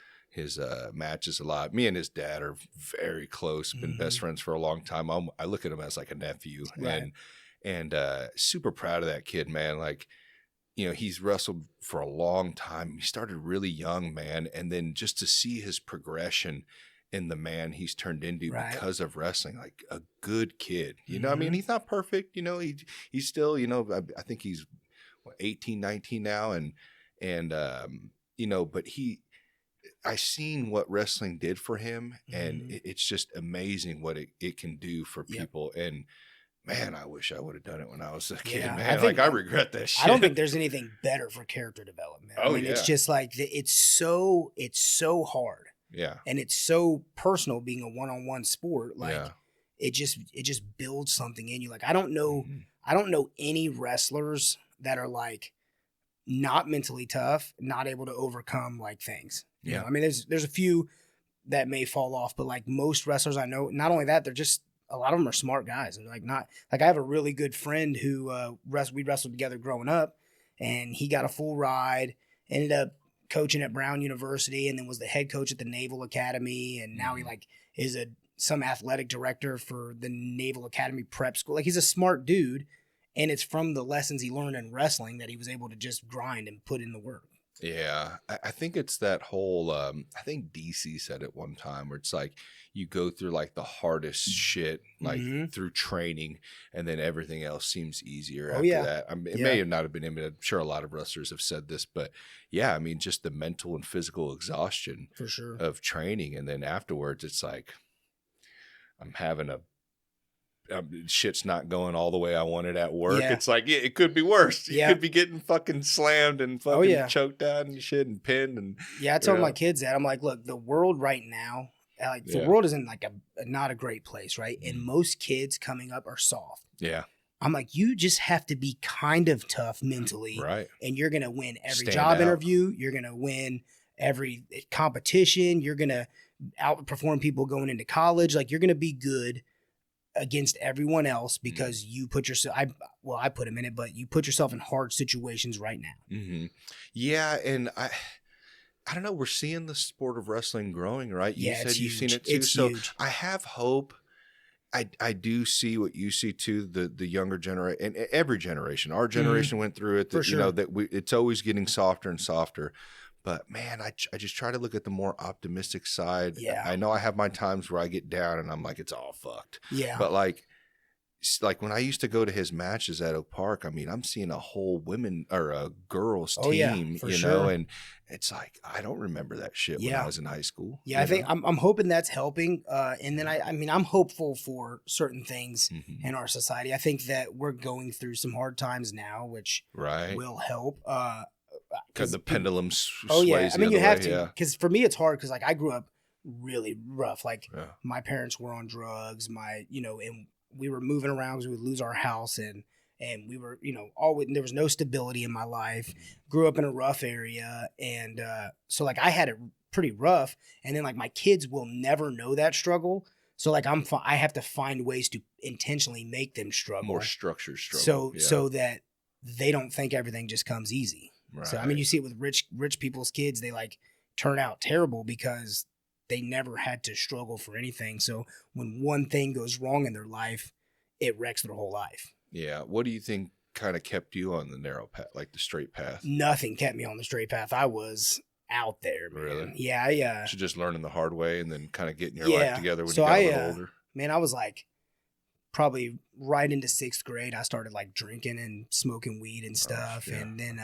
matches a lot. Me and his dad are very close, been best friends for a long time. I look at him as like a nephew, and super proud of that kid, man. Like, you know, he's wrestled for a long time. He started really young, man, and then just to see his progression in the man he's turned into because of wrestling, like a good kid, you know what I mean? He's not perfect, you know, he's still, you know, I think he's 18, 19 now. And you know, but I seen what wrestling did for him, and it's just amazing what it can do for people. And man, I wish I would have done it when I was a kid, man. I regret that shit. I don't think there's anything better for character development. I mean, it's just like, it's so hard. Yeah. And it's so personal being a one-on-one sport. Like, it just builds something in you. Like I don't know any wrestlers that are like not mentally tough, not able to overcome like things. You know? I mean, there's a few that may fall off, but like most wrestlers I know, not only that, they're just, a lot of them are smart guys. And like not like I have a really good friend who we wrestled together growing up, and he got a full ride, ended up coaching at Brown University, and then was the head coach at the Naval Academy, and now he like is some athletic director for the Naval Academy prep school. Like he's a smart dude, and it's from the lessons he learned in wrestling that he was able to just grind and put in the work. Yeah, I think it's that whole, I think DC said it one time where it's like you go through like the hardest shit, like through training, and then everything else seems easier after that. I mean, it may not have been him. I'm sure a lot of wrestlers have said this, but yeah, I mean, just the mental and physical exhaustion for sure of training. And then afterwards, it's like, I'm having shit's not going all the way I wanted at work. Yeah. It's like, it could be worse. You could be getting fucking slammed and fucking choked out and shit and pinned. And I tell my kids that. I'm like, look, the world right now, like the world is in like not a great place, right? And most kids coming up are soft. Yeah. I'm like, you just have to be kind of tough mentally. Right. And you're going to win every job interview. You're going to win every competition. You're going to outperform people going into college. Like you're going to be good against everyone else because you put yourself, I put him in it, but you put yourself in hard situations right now. Mm-hmm. Yeah. And I don't know, we're seeing the sport of wrestling growing, right? You said you've seen it too. It's so huge. I have hope. I do see what you see too, the younger generation, and every generation, our generation went through it, that, you know, that it's always getting softer and softer. But man, I just try to look at the more optimistic side. Yeah. I know I have my times where I get down and I'm like, it's all fucked. Yeah. But like when I used to go to his matches at Oak Park, I mean, I'm seeing a whole women or a girls team, you know, and it's like, I don't remember that shit when I was in high school. Yeah. I think I'm hoping that's helping. And then I mean, I'm hopeful for certain things in our society. I think that we're going through some hard times now, which will help. Because the pendulum sways. Oh yeah, I mean you have to. Because for me it's hard because like I grew up really rough. Like my parents were on drugs. And we were moving around because we would lose our house and we were always, there was no stability in my life. Grew up in a rough area, and so like I had it pretty rough. And then like my kids will never know that struggle. So like I have to find ways to intentionally make them struggle. More structured struggle. So that they don't think everything just comes easy. Right. So, I mean, you see it with rich people's kids, they like turn out terrible because they never had to struggle for anything. So when one thing goes wrong in their life, it wrecks their whole life. Yeah. What do you think kind of kept you on the narrow path, like the straight path? Nothing kept me on the straight path. I was out there, man. Really? Yeah. So just learning the hard way and then kind of getting your life together when you got a little older? Man, I was like probably right into 6th grade. I started like drinking and smoking weed and stuff. And then,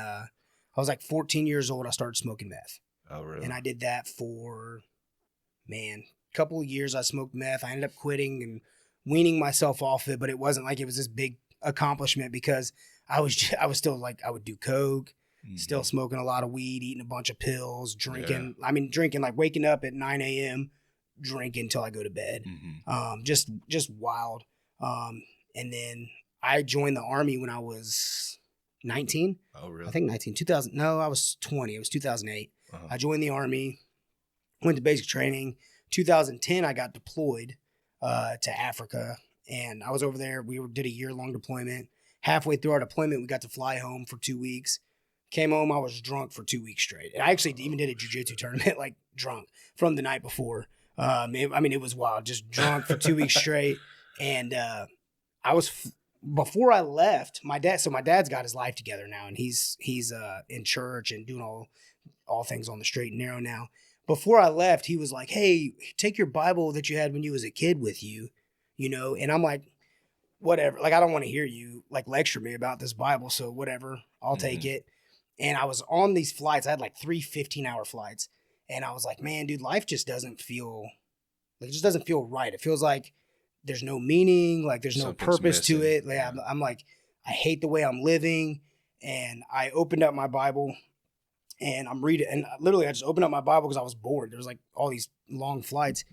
I was like 14 years old. I started smoking meth. Oh, really? And I did that for, a couple of years. I smoked meth. I ended up quitting and weaning myself off it, but it wasn't like it was this big accomplishment because I was still like, I would do coke, still smoking a lot of weed, eating a bunch of pills, drinking. Yeah. I mean, drinking, like waking up at 9 a.m., drinking until I go to bed. Just wild. And then I joined the Army when I was 19. Oh, really? I think 19. 2000. No, I was 20. It was 2008. I joined the Army, went to basic training. 2010, I got deployed to Africa, and I was over there. We did a year-long deployment. Halfway through our deployment, we got to fly home for 2 weeks. Came home, I was drunk for 2 weeks straight. And I actually even did a jiu-jitsu tournament, like drunk from the night before. It was wild, just drunk for 2 weeks straight. And I was... Before I left, my dad's got his life together now, and he's in church and doing all things on the straight and narrow now. Before I left, he was like, "Hey, take your Bible that you had when you was a kid with you," and I'm like, whatever. Like, I don't want to hear you like lecture me about this Bible, so whatever, I'll take it. And I was on these flights. I had like 3 15-hour flights, and I was like, man, dude, life just doesn't feel right. It feels like there's no meaning, like there's no purpose to it. Like, I'm like, I hate the way I'm living. And I opened up my Bible and I'm reading, and literally I just opened up my Bible because I was bored. There was like all these long flights.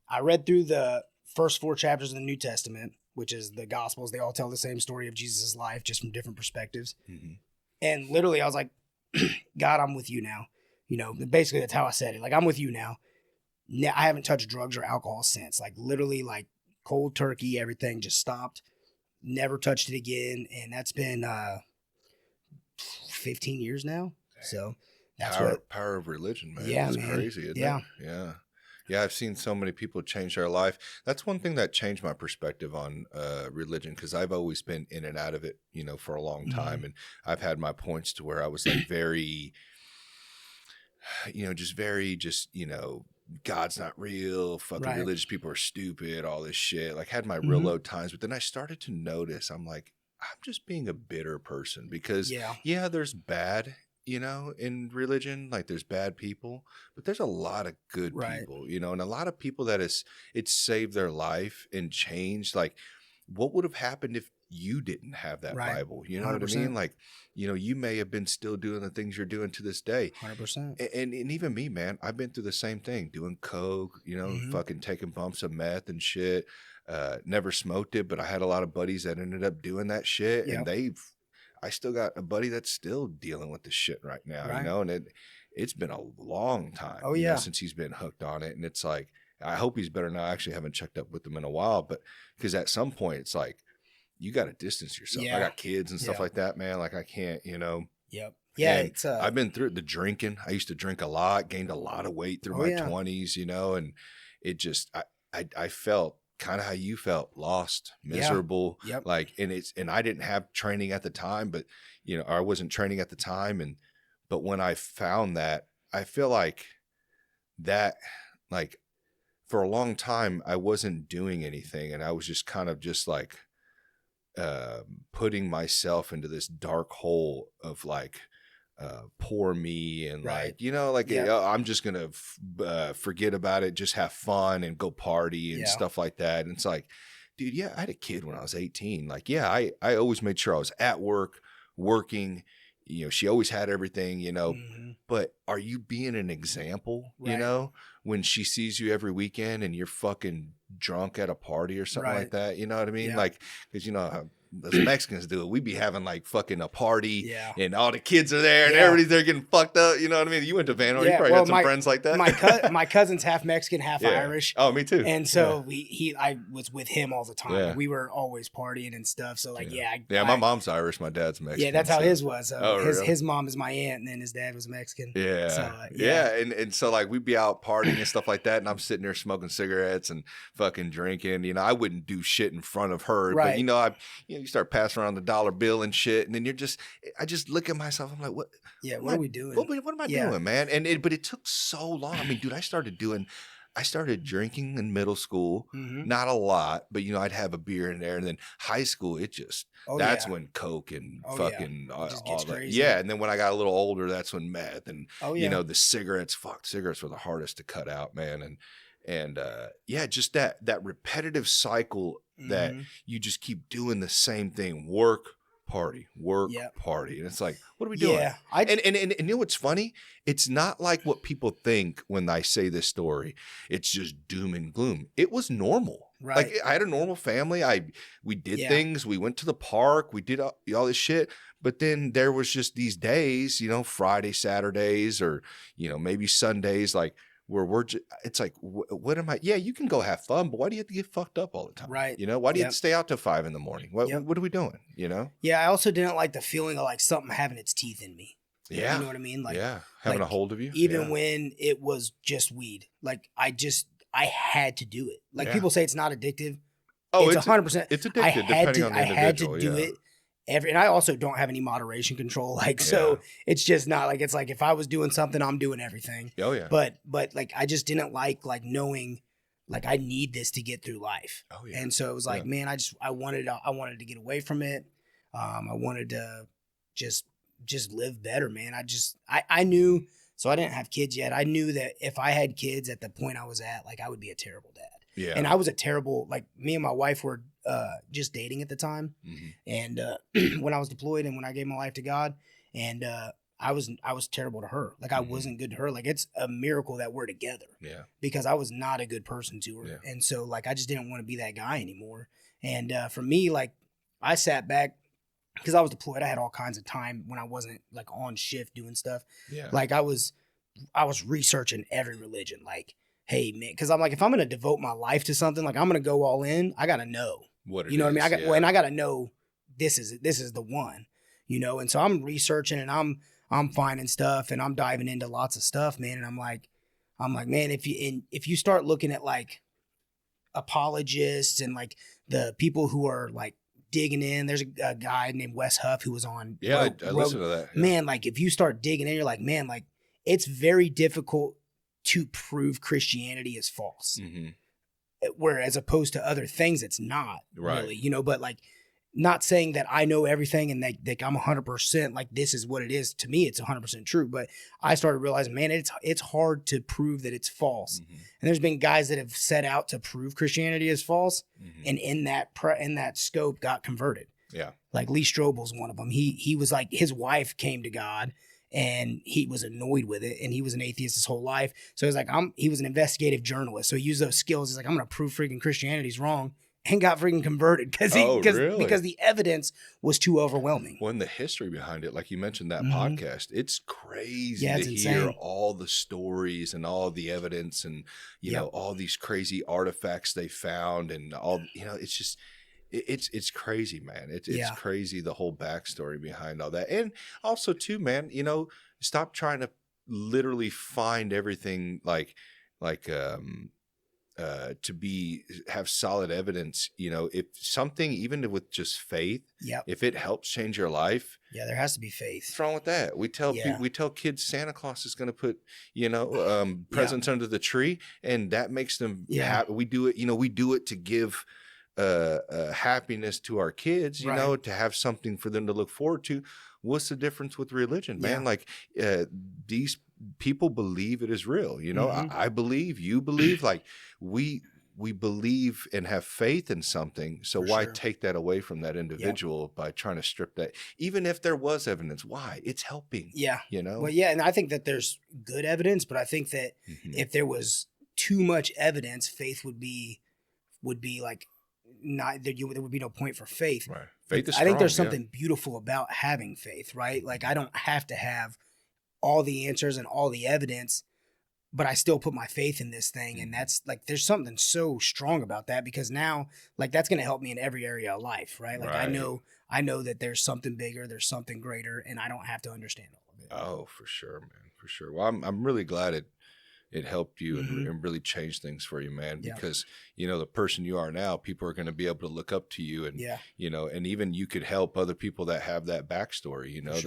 I read through the first 4 chapters of the New Testament, which is the Gospels. They all tell the same story of Jesus' life, just from different perspectives. Mm-hmm. And literally, I was like, God, I'm with you now. You know, basically, that's how I said it. Like, I'm with you now. I haven't touched drugs or alcohol since. Like, literally, like, cold turkey, everything just stopped. Never touched it again. And that's been 15 years now. So that's power of religion, man. Yeah, it's man. Crazy, isn't it? Yeah, I've seen so many people change their life. That's one thing that changed my perspective on religion, because I've always been in and out of it, you know, for a long time. Mm-hmm. And I've had my points to where I was like very, you know, you know, God's not real, fucking religious people are stupid, all this shit. Like, had my real low times. But then I started to notice, I'm like, I'm just being a bitter person, because there's bad, you know, in religion. Like, there's bad people, but there's a lot of good people, you know, and a lot of people that it's saved their life and changed. Like, what would have happened if you didn't have that Bible? You know 100%. What I mean? Like, you know, you may have been still doing the things you're doing to this day. 100%. And even me, man, I've been through the same thing, doing coke, you know, fucking taking bumps of meth and shit. Never smoked it, but I had a lot of buddies that ended up doing that shit. Yep. And I still got a buddy that's still dealing with this shit right now, you know, and it's been a long time you know, since he's been hooked on it. And it's like, I hope he's better now. I actually haven't checked up with him in a while, but because at some point it's like, you got to distance yourself. I got kids and stuff like that, man. Like, I can't, you know. Yep. Yeah. And it's, I've been through the drinking. I used to drink a lot, gained a lot of weight through my 20s, you know, and it just, I felt kind of how you felt, lost, miserable. Like, and I didn't have training at the time, but, you know, I wasn't training at the time. But when I found that, I feel like that, like, for a long time, I wasn't doing anything. And I was just kind of just like, putting myself into this dark hole of like poor me and like, you know, like I'm just gonna forget about it, just have fun and go party and stuff like that. And it's like, dude, I had a kid when I was 18. Like, I always made sure I was at work, working. You know, she always had everything, you know, but are you being an example, you know, when she sees you every weekend and you're fucking drunk at a party or something like that? You know what I mean? Like, because, you know, as Mexicans do it, we be having like fucking a party and all the kids are there and everybody's there getting fucked up. You know what I mean? You went to Van Horn, you probably had some friends like that. My cousin's half Mexican, half Irish. Oh, me too. And so I was with him all the time. We were always partying and stuff. So like, my mom's Irish, my dad's Mexican. Yeah, that's how his was. Really? His mom is my aunt, and then his dad was Mexican. Yeah. So, and so like we'd be out partying and stuff like that, and I'm sitting there smoking cigarettes and fucking drinking. You know, I wouldn't do shit in front of her, but you know, you start passing around the dollar bill and shit, and then I just look at myself, I'm like, what are we doing? What am I doing, man? But it took so long. I mean, dude, I started drinking in middle school, not a lot, but you know, I'd have a beer in there, and then high school, it just that's when coke and fucking all that. Crazy. Yeah, and then when I got a little older, that's when meth and you know, the cigarettes. Cigarettes were the hardest to cut out, man, and just that repetitive cycle that you just keep doing the same thing, work, party, party. And it's like, what are we doing? Yeah. And you know what's funny? It's not like what people think when I say this story. It's just doom and gloom. It was normal. Right. Like, I had a normal family. We did things. We went to the park. We did all this shit. But then there was just these days, you know, Friday, Saturdays, or, you know, maybe Sundays, like, where it's like, what am I? Yeah, you can go have fun, but why do you have to get fucked up all the time? Right. You know, why do you have to stay out till 5 a.m? What are we doing? You know? Yeah, I also didn't like the feeling of like something having its teeth in me. Yeah. You know what I mean? Like, having a hold of you. Even when it was just weed. Like, I had to do it. Like, people say it's not addictive. Oh, it's 100%. It's addictive depending on the individual. I had to do it. And I also don't have any moderation control. Like, so it's just not like, it's like, if I was doing something, I'm doing everything. Oh yeah. But like, I just didn't like knowing, like, I need this to get through life. Oh yeah. And so it was like, man, I wanted to get away from it. I wanted to just live better, man. I knew, so I didn't have kids yet. I knew that if I had kids at the point I was at, like, I would be a terrible dad. Yeah. And I was a terrible, like, me and my wife were just dating at the time. And when I was deployed and when I gave my life to God, and I was terrible to her. Like I wasn't good to her. Like it's a miracle that we're together. Yeah. Because I was not a good person to her. Yeah. And so like I just didn't want to be that guy anymore. And for me, like I sat back because I was deployed. I had all kinds of time when I wasn't like on shift doing stuff. Yeah. Like I was researching every religion. Like, hey man, because I'm like, if I'm gonna devote my life to something, like I'm gonna go all in, I gotta know. What it you know is, what I mean? yeah. And I gotta know this is the one. You know, and so I'm researching and I'm finding stuff and I'm diving into lots of stuff, man. And I'm like, man, if you start looking at like apologists and like the people who are like digging in, there's a guy named Wes Huff who was on. Yeah, I listened to that. Yeah. Man, like if you start digging in, you're like, man, like it's very difficult to prove Christianity is false. Mm-hmm. Where as opposed to other things, it's not Right. really, you know, but like not saying that I know everything and that I'm 100% like this is what it is. To me, it's 100% true. But I started realizing, man, it's hard to prove that it's false. Mm-hmm. And there's been guys that have set out to prove Christianity is false, Mm-hmm. and in that scope got converted. Yeah. Like Lee Strobel's one of them. He was like, his wife came to God and he was annoyed with it, and he was an atheist his whole life. So he's like, he was an investigative journalist. So he used those skills. He's like, I'm gonna prove freaking Christianity's wrong. And got freaking converted because the evidence was too overwhelming. Well, and the history behind it, like you mentioned that Mm-hmm. podcast, it's crazy Yeah, to it's hear insane. all the stories and all the evidence and, you know, all these crazy artifacts they found and all, you know, it's just, it's crazy, man. It's crazy, the whole backstory behind all that. And also too, man, you know, stop trying to literally find everything to have solid evidence. You know, if something, even with just faith, if it helps change your life, there has to be faith. what's wrong with that? We tell kids Santa Claus is going to put, you know, presents under the tree, and that makes them happy. We do it, you know, we do it to give happiness to our kids, you know, to have something for them to look forward to. What's the difference with religion, man? Like these people believe it is real, you know. Mm-hmm. I believe, you believe, like we believe and have faith in something. So why take that away from that individual by trying to strip that? Even if there was evidence, why? It's helping. Yeah. You know? Well, yeah. And I think that there's good evidence, but I think that if there was too much evidence, faith would be like, not there would be no point for faith. Right. Faith is strong. I think there's yeah. something beautiful about having faith, right? Like I don't have to have all the answers and all the evidence, but I still put my faith in this thing. And that's like, there's something so strong about that, because now like that's going to help me in every area of life, right? Like I know that there's something bigger, there's something greater, and I don't have to understand all of it. Oh, for sure, man. For sure. Well, I'm really glad it helped you and really changed things for you, man, because, you know, the person you are now, people are going to be able to look up to you and, you know, and even you could help other people that have that backstory, you know,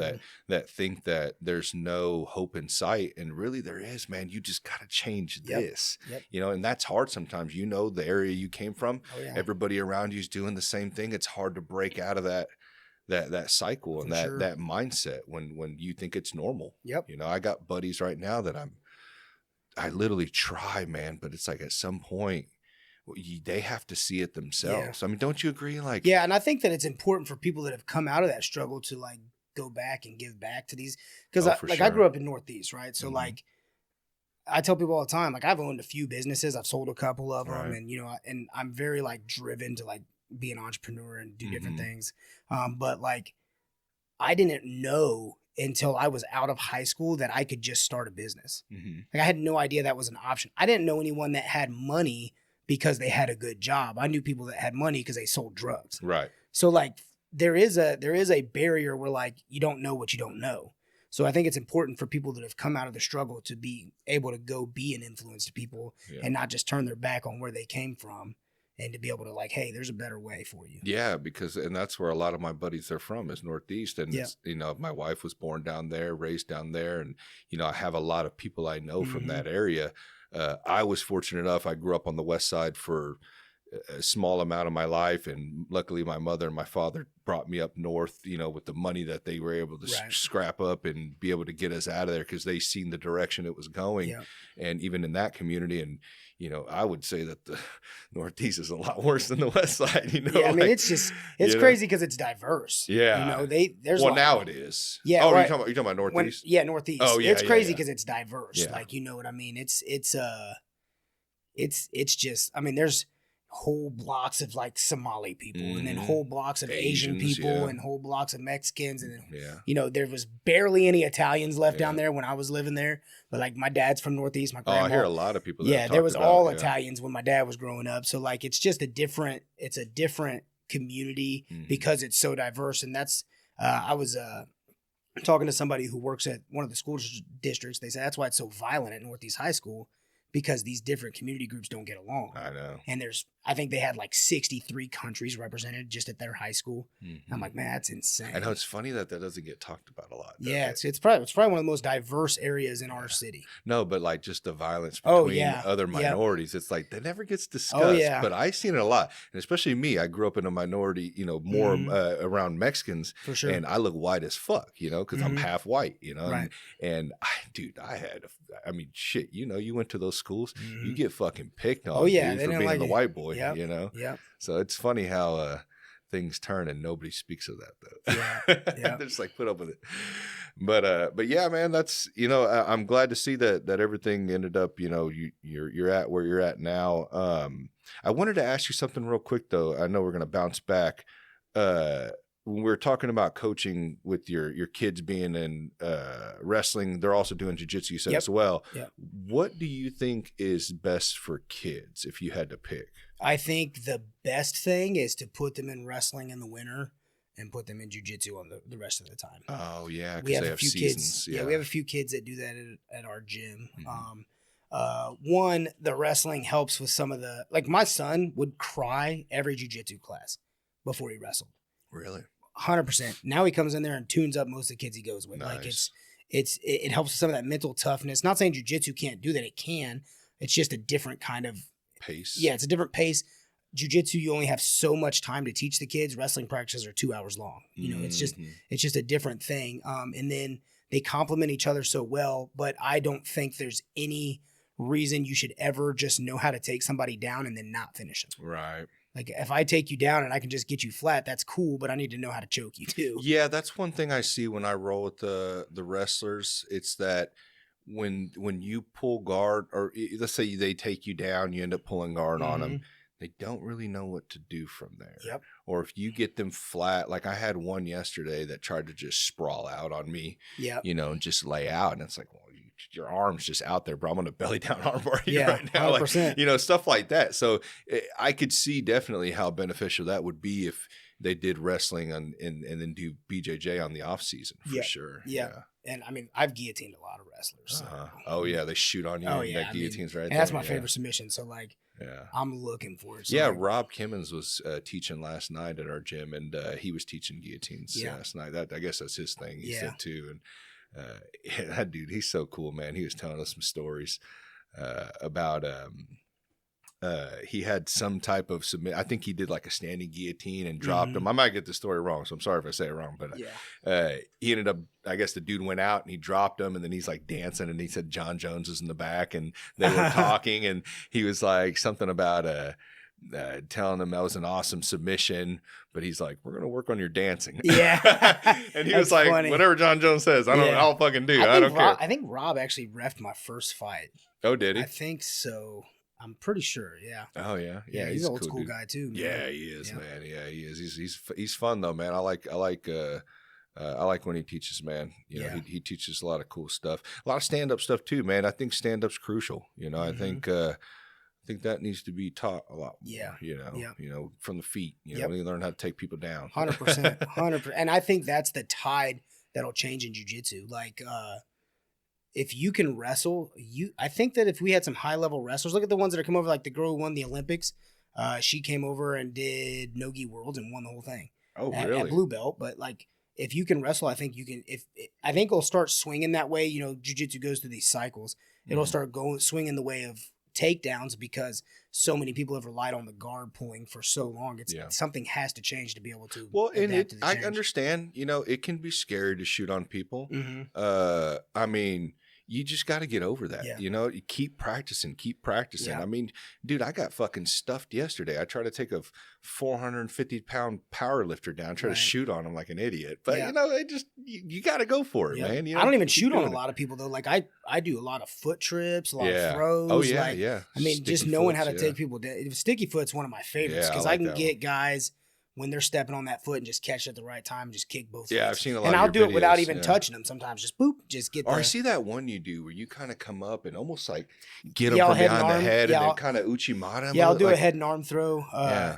that think that there's no hope in sight. And really there is, man. You just got to change this, you know, and that's hard sometimes. You know, the area you came from, everybody around you is doing the same thing. It's hard to break out of that cycle and that mindset when you think it's normal. You know, I got buddies right now that I literally try, man, but it's like at some point they have to see it themselves. I mean, don't you agree? Like, and I think that it's important for people that have come out of that struggle to like go back and give back to these, because I grew up in Northeast, right? So like I tell people all the time, like I've owned a few businesses, I've sold a couple of them, and you know, and I'm very like driven to like be an entrepreneur and do different things. But like I didn't know until I was out of high school that I could just start a business. Like I had no idea that was an option. I didn't know anyone that had money because they had a good job. I knew people that had money because they sold drugs. Right. So like there is a barrier where like you don't know what you don't know. So I think it's important for people that have come out of the struggle to be able to go be an influence to people and not just turn their back on where they came from. And to be able to like, hey, there's a better way for you. Yeah, and that's where a lot of my buddies are from, is Northeast. And, you know, my wife was born down there, raised down there. And, you know, I have a lot of people I know from that area. I was fortunate enough. I grew up on the West Side for a small amount of my life. And luckily my mother and my father brought me up north, with the money that they were able to scrap up and be able to get us out of there because they seen the direction it was going. Yeah. And even in that community, and I would say that the Northeast is a lot worse than the West Side. Yeah, I mean, it's crazy because it's diverse. Yeah, there's now it is. Yeah. Oh, you're talking about Northeast? Northeast. Oh, yeah. It's crazy because it's diverse. Yeah. Like, you know what I mean? It's just. I mean, there's whole blocks of like Somali people, and then whole blocks of Asian people, and whole blocks of Mexicans, and then, there was barely any Italians left down there when I was living there. But like my dad's from Northeast, my grandma. I hear a lot of people. There was all Italians when my dad was growing up. So like it's a different community because it's so diverse, and that's I was talking to somebody who works at one of the school districts. They said that's why it's so violent at Northeast High School. Because these different community groups don't get along. I know. And I think they had like 63 countries represented just at their high school. Mm-hmm. I'm like, man, that's insane. I know, it's funny that doesn't get talked about a lot. Yeah, it's probably one of the most diverse areas in our city. No, but like just the violence between other minorities, it's like that never gets discussed. But I've seen it a lot, and especially me. I grew up in a minority, more around Mexicans, for sure. And I look white as fuck, because I'm half white, Right. And I mean, shit, you went to those schools, you get fucking picked on. For being the white boy. Yeah. So it's funny how things turn and nobody speaks of that though. Yeah. They're just like put up with it. But yeah, man, that's I'm glad to see that everything ended up, you're at where you're at now. I wanted to ask you something real quick though. I know we're gonna bounce back. When we're talking about coaching with your kids being in wrestling, they're also doing jiu-jitsu, you said as well. Yep. What do you think is best for kids if you had to pick? I think the best thing is to put them in wrestling in the winter and put them in jiu-jitsu on the rest of the time. Oh, yeah, because they have seasons. Kids, we have a few kids that do that at our gym. One, the wrestling helps with some of like my son would cry every jiu-jitsu class before he wrestled. Really? 100%. Now he comes in there and tunes up most of the kids he goes with. Nice. Like it helps with some of that mental toughness. Not saying jiu-jitsu can't do that. It can. It's just a different kind of pace. Yeah, it's a different pace. Jiu-jitsu, you only have so much time to teach the kids. Wrestling practices are 2 hours long. It's just a different thing. And then they complement each other so well, but I don't think there's any reason you should ever just know how to take somebody down and then not finish them. Right. Like if I take you down and I can just get you flat, that's cool, but I need to know how to choke you too. Yeah, that's one thing I see when I roll with the wrestlers. It's that when you pull guard, or let's say they take you down, you end up pulling guard on them. They don't really know what to do from there. Yep. Or if you get them flat, like I had one yesterday that tried to just sprawl out on me, and just lay out. And it's like, well, your arm's just out there, bro. I'm going to belly down armbar you right now. 100%. Like, stuff like that. So I could see definitely how beneficial that would be if they did wrestling and then do BJJ on the off season for sure. Yeah. And I mean, I've guillotined a lot of wrestlers. So. Oh yeah. They shoot on you. Oh, yeah. That guillotine's right there. That's my favorite submission. So like, I'm looking for it. So yeah. Rob Kimmons was teaching last night at our gym, and he was teaching guillotines last night. I guess that's his thing. He said too. And that dude, he's so cool, man. He was telling us some stories about he had some type of submit. I think he did like a standing guillotine and dropped him. I might get the story wrong, so I'm sorry if I say it wrong. But he ended up, I guess the dude went out and he dropped him, and then he's like dancing, and he said John Jones is in the back, and they were talking, and he was like something about telling him that was an awesome submission, but he's like, we're gonna work on your dancing. Yeah. And he was like, funny. Whatever John Jones says, I'll fucking do. I don't care. I think Rob actually reffed my first fight. Oh, did he? I think so. I'm pretty sure. Yeah. Oh yeah. Yeah. He's an old school guy too. Man. Yeah, he is, man. Yeah, he is. He's fun though, man. I like when he teaches, man. He teaches a lot of cool stuff, a lot of stand-up stuff too, man. I think stand-up's crucial. I think that needs to be taught a lot more, from the feet, you learn how to take people down. 100%, 100%. And I think that's the tide that'll change in jiu-jitsu. Like, if you can wrestle, I think that if we had some high-level wrestlers, look at the ones that are come over, like the girl who won the Olympics. She came over and did No-Gi Worlds and won the whole thing. Oh, really? At blue belt. But like, if you can wrestle, I think you can. I think it'll start swinging that way. Jiu-jitsu goes through these cycles. It'll start swinging the way of takedowns because so many people have relied on the guard pulling for so long. Something has to change to be able to adapt to the change. I understand, it can be scary to shoot on people. I mean, you just got to get over that. Yeah. You keep practicing. Yeah. I mean, dude, I got fucking stuffed yesterday. I tried to take a 450-pound power lifter down, try to shoot on him like an idiot. But, you got to go for it, man. I don't even shoot on a lot of people, though. Like, I do a lot of foot trips, a lot of throws. Oh, yeah, like, yeah. I mean, just knowing how to take people down. Sticky foot's one of my favorites because I can get guys when they're stepping on that foot and just catch it at the right time and just kick both feet. I've seen a lot and of I'll your do it videos, without even touching them sometimes. Just boop, just get I see that one you do where you kind of come up and almost like get them from behind the head and then kind of uchimata. Yeah, I'll do a head and arm throw.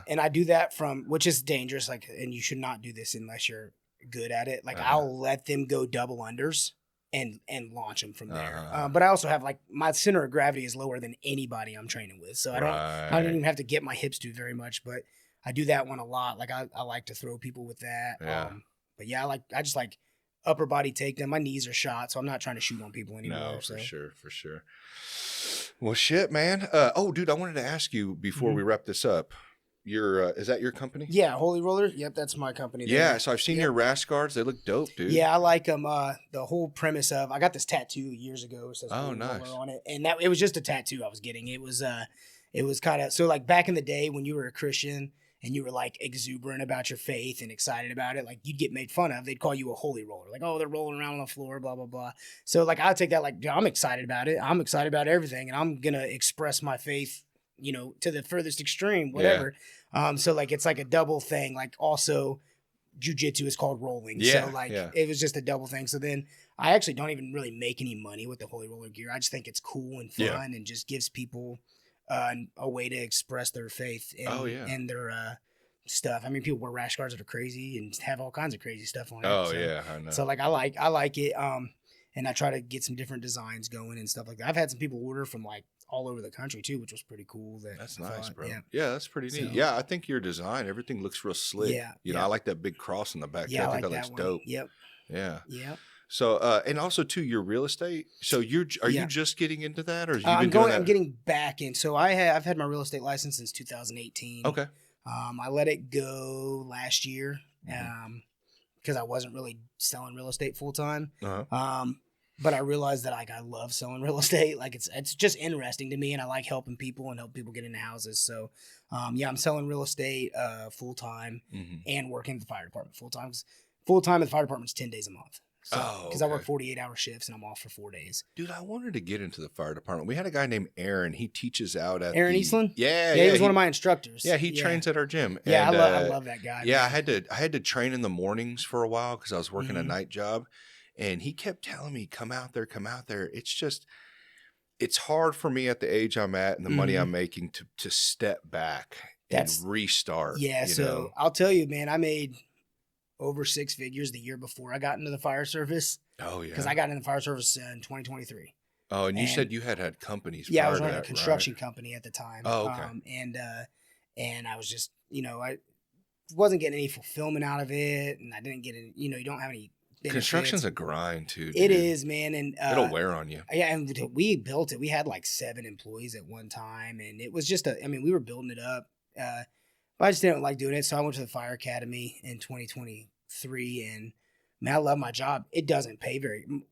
And I do that which is dangerous, and you should not do this unless you're good at it. Like I'll let them go double unders and launch them from there. But I also have my center of gravity is lower than anybody I'm training with. So I don't even have to get my hips to very much, but I do that one a lot. Like I like to throw people with that. Yeah. But yeah, I just like upper body take them. My knees are shot, so I'm not trying to shoot on people anymore. No, for sure. Well, shit, man. Dude, I wanted to ask you before we wrap this up. Is that your company? Yeah, Holy Roller. Yep, that's my company. Yeah, so I've seen your rash guards. They look dope, dude. Yeah, I like them. The whole premise of I got this tattoo years ago. It says Holy Roller on it, and it was just a tattoo I was getting. It was kind of so like back in the day when you were a Christian and you were like exuberant about your faith and excited about it, like you'd get made fun of. They'd call you a holy roller, like, oh, they're rolling around on the floor, blah blah blah. So like I'll take that like, I'm excited about it. I'm excited about everything, and I'm gonna express my faith, to the furthest extreme, whatever. Yeah. So like it's like a double thing. Like also, jiu-jitsu is called rolling. Yeah. So like it was just a double thing. So then I actually don't even really make any money with the Holy Roller gear. I just think it's cool and fun and just gives people a way to express their faith and their stuff. I mean, people wear rash guards that are crazy and have all kinds of crazy stuff on it. Oh, yeah, I know. So like I like it. And I try to get some different designs going and stuff like that. I've had some people order from like all over the country too, which was pretty cool. That's nice, bro. Yeah, that's pretty neat. So, I think your design, everything looks real slick. I like that big cross in the back. Yeah, I think that looks dope. Yep. Yeah. Yep. So, and also too, your real estate. So you just getting into that, or have you I'm been doing that? I'm getting back in. So I've had my real estate license since 2018. Okay. I let it go last year because I wasn't really selling real estate full time. But I realized that like I love selling real estate. Like it's just interesting to me, and I like helping people and help people get into houses. So, I'm selling real estate full time and working at the fire department full time. Full time at the fire department is 10 days a month. So, because I work 48-hour shifts and I'm off for 4 days. Dude, I wanted to get into the fire department. We had a guy named Aaron. He teaches out at Aaron Eastland? Yeah, he was one of my instructors. Yeah, he trains at our gym. Yeah, and, I love that guy. Yeah, man. I had to train in the mornings for a while because I was working a night job, and he kept telling me, "Come out there, come out there." It's hard for me at the age I'm at and the money I'm making to step back and restart. Yeah, so I'll tell you, man, I made over 6 figures the year before I got into the fire service. Oh, yeah. Because I got into the fire service in 2023. Oh, and you said you had companies. Yeah, I was running a construction company at the time. Oh, okay. And I was just, I wasn't getting any fulfillment out of it, and I didn't get any, you don't have any benefits. Construction's a grind too. Dude. It is, man, and it'll wear on you. Yeah, and we built it. We had like 7 employees at one time, and it was just we were building it up. But I just didn't like doing it, so I went to the fire academy in 2023, and man, I love my job. It doesn't pay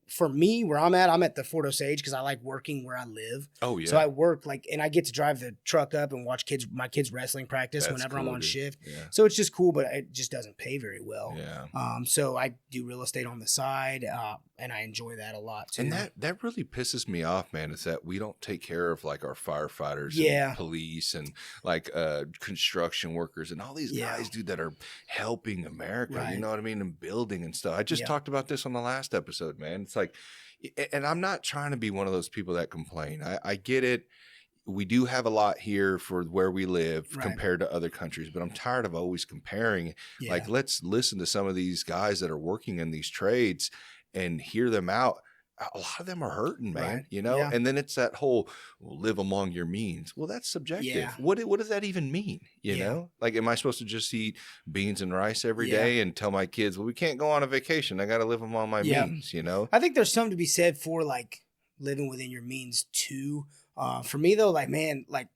for me where I'm at the Fort Osage because I like working where I live. Oh yeah. So I work and I get to drive the truck up and watch my kids wrestling practice whenever I'm on shift. Yeah. So it's just cool, but it just doesn't pay very well. Yeah. So I do real estate on the side, and I enjoy that a lot too. And that really pisses me off, man, is that we don't take care of like our firefighters and police and like construction workers and all these guys, dude, that are helping America, right. You know what I mean, and building and stuff. I just talked about this on the last episode, man. It's like, and I'm not trying to be one of those people that complain. I get it. We do have a lot here for where we live compared to other countries, but I'm tired of always comparing. Yeah. Like, let's listen to some of these guys that are working in these trades and hear them out. A lot of them are hurting, man, Yeah. And then it's that whole live among your means. Well, that's subjective. Yeah. What does that even mean? You know, like, am I supposed to just eat beans and rice every day and tell my kids, well, we can't go on a vacation. I got to live among my means, I think there's something to be said for like living within your means too. For me though, like, man, like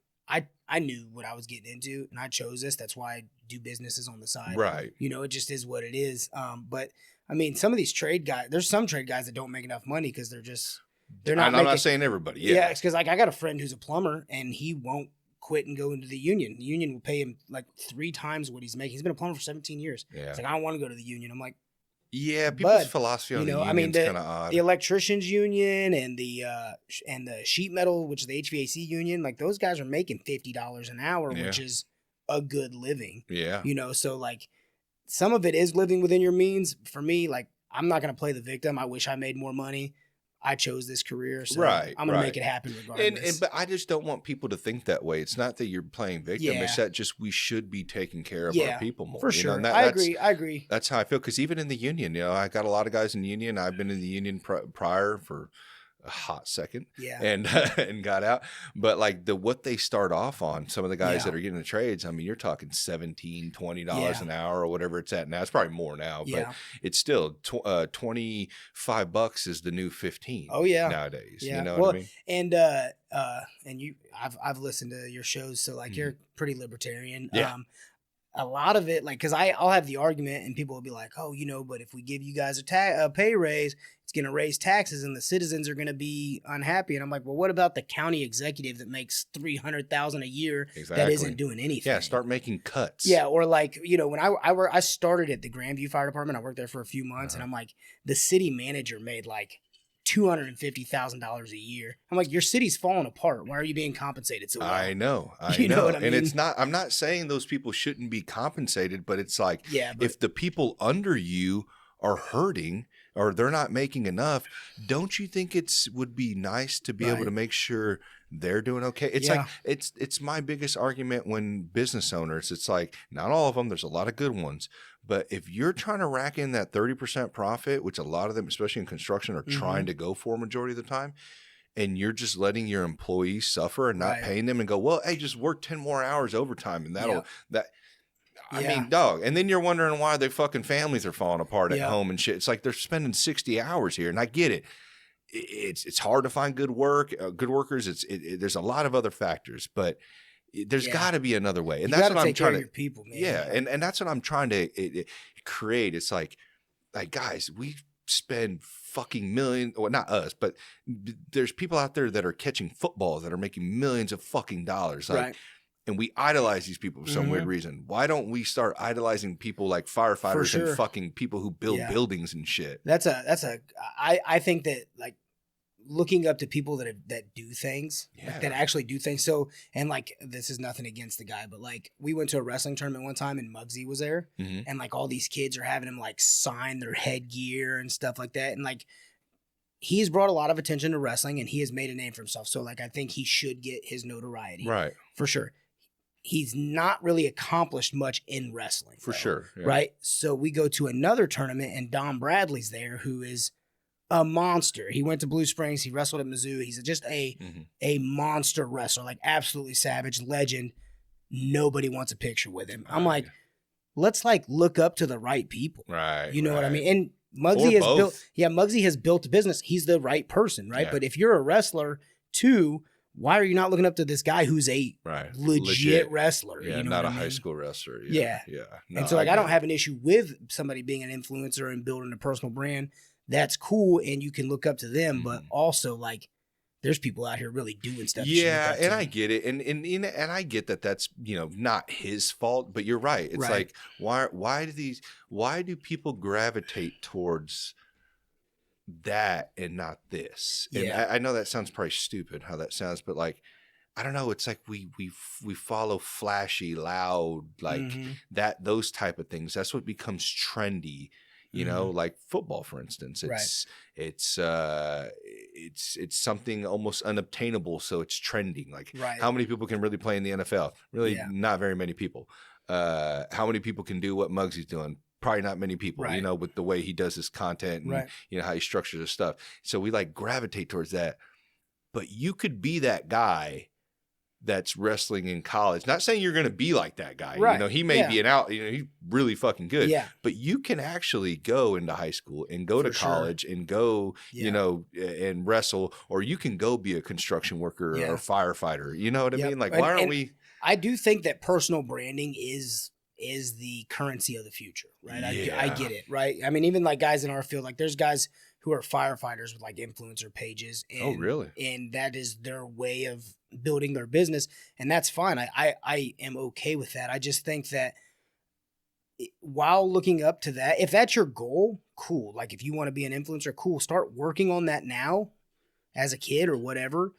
I knew what I was getting into and I chose this. That's why I do businesses on the side. Right. You know, it just is what it is. But I mean, some of these trade guys, there's some trade guys that don't make enough money because they're not. I'm not saying everybody. Yeah. It's because like I got a friend who's a plumber and he won't quit and go into the union. The union will pay him like 3 times what he's making. He's been a plumber for 17 years. Yeah. It's like, I don't want to go to the union. I'm like, yeah, people's but, philosophy on you know, the I mean, union's kind of odd. the electricians union and the sheet metal, which is the HVAC union, like those guys are making $50 an hour, Yeah. which is a good living. Yeah. You know, so like some of it is living within your means. For me, like I'm not going to play the victim. I wish I made more money. I chose this career, so Right, I'm going to right. make it happen regardless. But I just don't want people to think that way. It's not that you're playing victim. Yeah. It's that just we should be taking care of Yeah, our people more. for you know, sure. and I agree. That's how I feel. Because even in the union, you know, I got a lot of guys in the union. I've been in the union prior for a hot second, Yeah. and got out. But like what they start off on, some of the guys Yeah. that are getting the trades, I mean, you're talking $17, $20 Yeah. an hour or whatever it's at now. It's probably more now, Yeah. but it's still $25 is the new 15. Oh, yeah. Nowadays, Yeah. you know Well, what I mean? And I've listened to your shows, so like you're pretty libertarian. Yeah. A lot of it, like, because I'll have the argument, and people will be like, "Oh, you know, but if we give you guys a pay raise, it's going to raise taxes, and the citizens are going to be unhappy." And I'm like, "Well, what about the county executive that makes $300,000 a year that isn't doing anything?" Yeah, start making cuts. Yeah, or like, you know, when I started at the Grandview Fire Department, I worked there for a few months, and I'm like, the city manager made like $250,000 a year. I'm like, your city's falling apart. Why are you being compensated so well? I know. You know what I And mean? it's not, I'm not saying those people shouldn't be compensated, but it's like, Yeah, but- if the people under you are hurting or they're not making enough, don't you think would be nice to be able Right. to make sure they're doing okay? It's Yeah. like, it's my biggest argument when business owners, it's like, not all of them, there's a lot of good ones, but if you're trying to rack in that 30% profit, which a lot of them, especially in construction, are trying to go for majority of the time, and you're just letting your employees suffer and not Right. paying them and go, well, hey, just work 10 more hours overtime and I Yeah. mean, dog. And then you're wondering why their fucking families are falling apart at Yeah. home and shit. It's like they're spending 60 hours here, and I get it. It's hard to find good workers. There's a lot of other factors, but there's Yeah. got to be another way, and You that's gotta what I'm take care trying of to. your people, man. Yeah, and that's what I'm trying to create. It's like guys, we spend fucking millions. Well, not us, but there's people out there that are catching footballs that are making millions of fucking dollars. Like, Right. and we idolize these people for some weird reason. Why don't we start idolizing people like firefighters sure. and fucking people who build Yeah. buildings and shit? I think that like looking up to people that do things, Yeah. that actually do things. So, and like, this is nothing against the guy, but like we went to a wrestling tournament one time and Muggsy was there, Mhm. and like all these kids are having him like sign their headgear and stuff like that. And like, he's brought a lot of attention to wrestling and he has made a name for himself. So like, I think he should get his notoriety. Right. For sure. He's not really accomplished much in wrestling. For though, sure. Yeah. Right. So we go to another tournament and Don Bradley's there, who is a monster. He went to Blue Springs. He wrestled at Mizzou. He's just a monster wrestler, like absolutely savage, legend. Nobody wants a picture with him. I'm like, let's like look up to the right people. Right. You know what I right. mean? And Muggsy has built a business. He's the right person, right? Yeah. But if you're a wrestler too, why are you not looking up to this guy who's a Right. legit wrestler? Yeah, You know not what a I high mean? school wrestler. Yeah. Yeah. No, And so like I get don't have an issue with somebody being an influencer and building a personal brand. That's cool, and you can look up to them. But also like, there's people out here really doing stuff. Yeah, and I get it, and I get that that's not his fault, but you're right. It's Right. like why do people gravitate towards that and not this? And Yeah. I know that sounds probably stupid how that sounds, but like I don't know. It's like we follow flashy, loud, like those type of things. That's what becomes trendy. You know, like football, for instance, it's something almost unobtainable, so it's trending. Like, how many people can really play in the NFL? Really, not very many people. How many people can do what Muggsy's doing? Probably not many people. You know, with the way he does his content and how he structures his stuff. So we like gravitate towards that. But you could be that guy that's wrestling in college. Not saying you're going to be like that guy. Right. You know, he may be he's really fucking good. Yeah. But you can actually go into high school and go to college and go, you know, and wrestle, or you can go be a construction worker or a firefighter. You know what I mean? Like, why aren't we? I do think that personal branding is the currency of the future, right? I get it, right? I mean, even like guys in our field, like there's guys who are firefighters with like influencer pages. And, oh, really? And that is their way of building their business. And that's fine. I am okay with that. I just think that while looking up to that, if that's your goal, cool. Like if you want to be an influencer, cool. Start working on that now as a kid or whatever.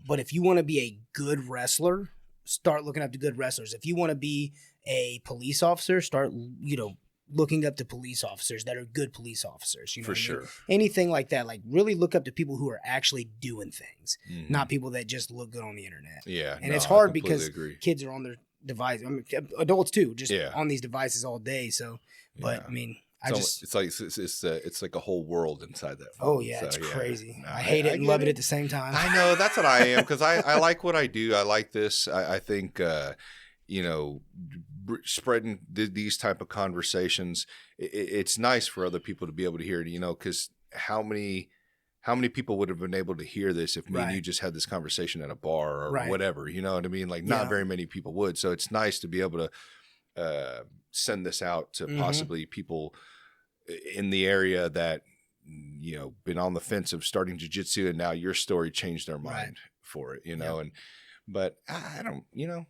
But if you want to be a good wrestler, start looking up to good wrestlers. If you want to be a police officer, start, you know, looking up to police officers that are good police officers. You know, for sure. Anything like that. Like really look up to people who are actually doing things, not people that just look good on the internet. Yeah. And it's hard because kids are on their device. I mean, adults too, just on these devices all day. So, but I mean, it's like a whole world inside that phone. Oh yeah, so, it's crazy. No, I hate it and love it at the same time. I know, that's what I am, because I like what I do. I like this. I think you know, spreading these type of conversations, it's nice for other people to be able to hear it. You know, because how many people would have been able to hear this if me and you just had this conversation at a bar or whatever? You know what I mean? Like not very many people would. So it's nice to be able to send this out to possibly people in the area that, you know, been on the fence of starting jiu-jitsu, and now your story changed their mind for it, you know. But I don't know.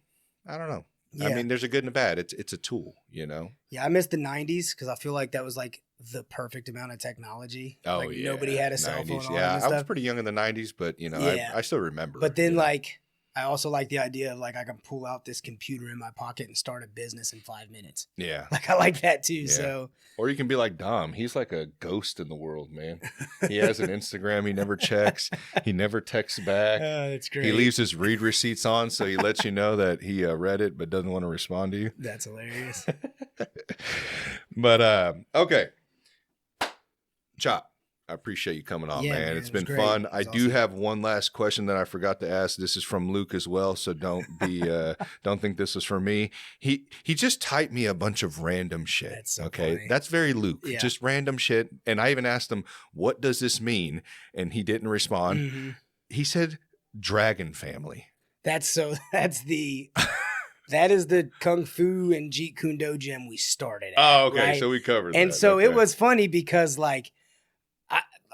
Yeah. I mean, there's a good and a bad. It's a tool, you know. Yeah, I miss the 90s because I feel like that was like the perfect amount of technology. Oh, like nobody had a cell phone. Yeah, I was pretty young in the 90s, but you know, I still remember. But then like I also like the idea of like I can pull out this computer in my pocket and start a business in 5 minutes. Yeah. Like I like that too. Yeah. So or you can be like Dom. He's like a ghost in the world, man. He has an Instagram. He never checks. He never texts back. That's great. He leaves his read receipts on, so he lets you know that he read it but doesn't want to respond to you. That's hilarious. But okay. Chop. I appreciate you coming on, man. It's been fun. I do have one last question that I forgot to ask. This is from Luke as well, so don't think this was for me. He just typed me a bunch of random shit. That's so okay, funny. That's very Luke. Yeah. Just random shit. And I even asked him, "What does this mean?" And he didn't respond. Mm-hmm. He said, "Dragon family." That is the Kung Fu and Jeet Kune Do gym we started at. Oh, okay. Right? So we covered and that. So it was funny because like,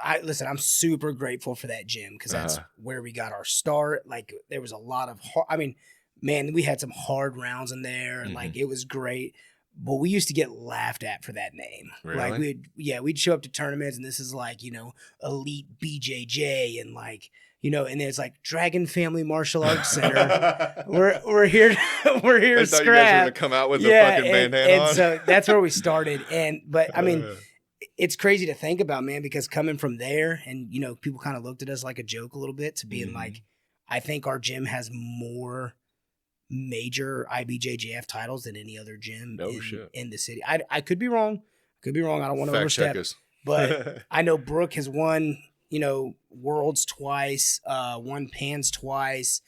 I listen, I'm super grateful for that gym because that's where we got our start. Like there was a lot of we had some hard rounds in there and like it was great. But we used to get laughed at for that name. Really? Like we'd show up to tournaments and this is like, you know, elite BJJ and like, you know, and it's like Dragon Family Martial Arts Center. we're here to scrap. You guys were gonna come out with the fucking bandana on. So that's where we started. But I mean, it's crazy to think about, man, because coming from there and, you know, people kind of looked at us like a joke a little bit to being like, I think our gym has more major IBJJF titles than any other gym in the city. I could be wrong. I don't want to overstep. But I know Brooke has won, you know, Worlds twice, won Pans twice.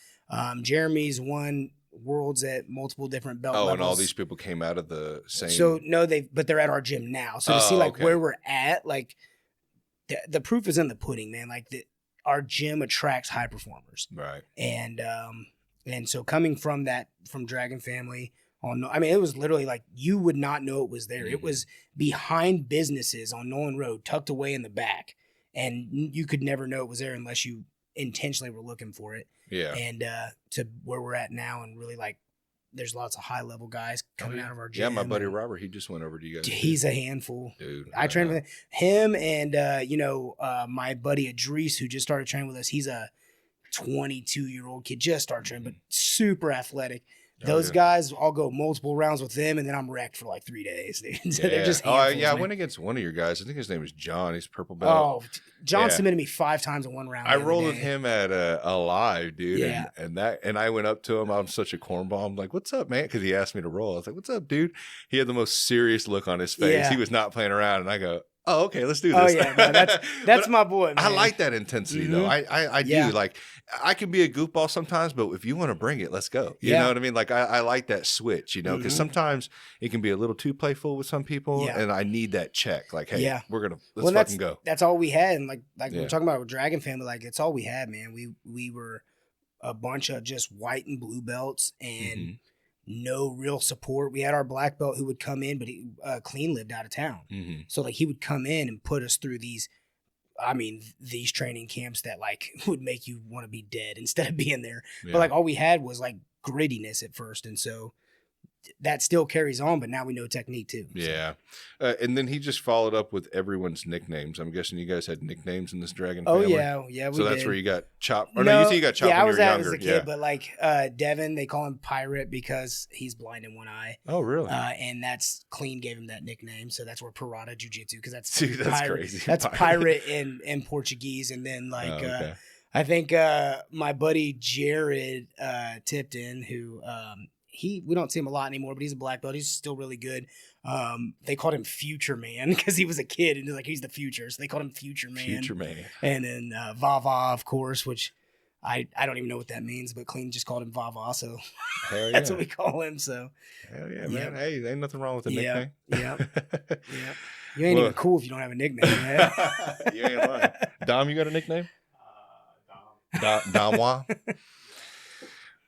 Jeremy's won Worlds at multiple different belt levels. And all these people came out of the same. So no, but they're at our gym now. So to see like where we're at, like the proof is in the pudding, man. Like our gym attracts high performers, right? And so coming from Dragon Family it was literally like you would not know it was there. It was behind businesses on Nolan Road, tucked away in the back, and you could never know it was there unless you intentionally were looking for it. Yeah. And to where we're at now, and really like there's lots of high level guys coming out of our gym. Yeah, my buddy Robert, he just went over to you guys. He's a handful, dude. I trained with him, and my buddy Idris, who just started training with us. He's a 22-year-old kid, just started training, but super athletic. Those guys, I'll go multiple rounds with them, and then I'm wrecked for like 3 days. Dude. So they're just handfuls, I went against one of your guys. I think his name was John. He's purple belt. Oh, John submitted me 5 times in one round. I rolled with him at a live, dude. Yeah. And I went up to him. I'm such a cornball. I'm like, "What's up, man?" Because he asked me to roll. I was like, "What's up, dude?" He had the most serious look on his face. Yeah. He was not playing around. And I go, Oh, okay, let's do Oh this. yeah, no, that's But my boy, man. I like that intensity though. I do. Like, I can be a goofball sometimes, but if you want to bring it, let's go. You know what I mean? Like, I like that switch, you know, because sometimes it can be a little too playful with some people, and I need that check. Like, hey, let's fucking go. That's all we had, and like we're talking about Dragon Family, like it's all we had, man. We were a bunch of just white and blue belts and no real support. We had our black belt who would come in, but Kline lived out of town. So like he would come in and put us through these training camps that like would make you want to be dead instead of being there. But like all we had was like grittiness at first. And so that still carries on, but now we know technique too. So. Yeah. And then he just followed up with everyone's nicknames. I'm guessing you guys had nicknames in this Dragon family. Oh, yeah. We so that's did. where you got Chop. Or no, you think you got Chop when you were younger. Yeah, I was as a kid, but like Devin, they call him Pirate because he's blind in one eye. Oh, really? And that's Kline gave him that nickname. So that's where Parada Jiu-Jitsu, because that's pirate. Crazy. That's pirate in Portuguese. And then like I think my buddy Jared Tipton, who we don't see him a lot anymore, but he's a black belt. He's still really good. They called him Future Man because he was a kid and he's the future. So they called him Future Man. Future Man. And then Vava, of course, which I don't even know what that means, but Kline just called him Vava. So that's what we call him. So hell yeah, man. Hey, there ain't nothing wrong with a nickname. Yeah. You ain't even cool if you don't have a nickname, man. You ain't lying. Dom, you got a nickname? Domwa.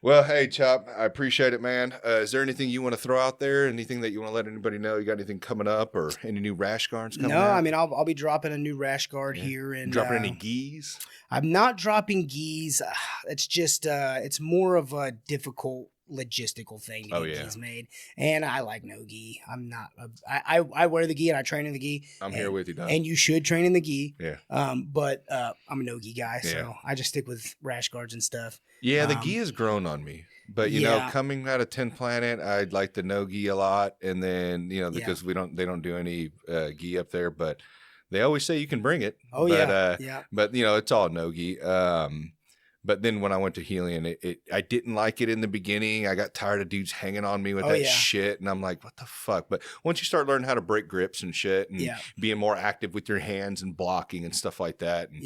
Well, hey, Chop, I appreciate it, man. Is there anything you want to throw out there? Anything that you want to let anybody know? You got anything coming up or any new rash guards coming out? No, I mean, I'll be dropping a new rash guard here. And dropping any gis? I'm not dropping gis. It's just, it's more of a difficult logistical thing to get gis made. And I like no gi. I'm not, I wear the gi and I train in the gi. I'm here with you, Don. And you should train in the gi. Yeah. But I'm a no gi guy, so I just stick with rash guards and stuff. Yeah, the gi has grown on me. But, you know, coming out of 10 Planet, I like the no gi a lot. And then, you know, because they don't do any gi up there, but they always say you can bring it. Oh, but, But, you know, it's all no gi. But then when I went to Helion, I didn't like it in the beginning. I got tired of dudes hanging on me with that shit. And I'm like, what the fuck? But once you start learning how to break grips and shit and being more active with your hands and blocking and stuff like that. And,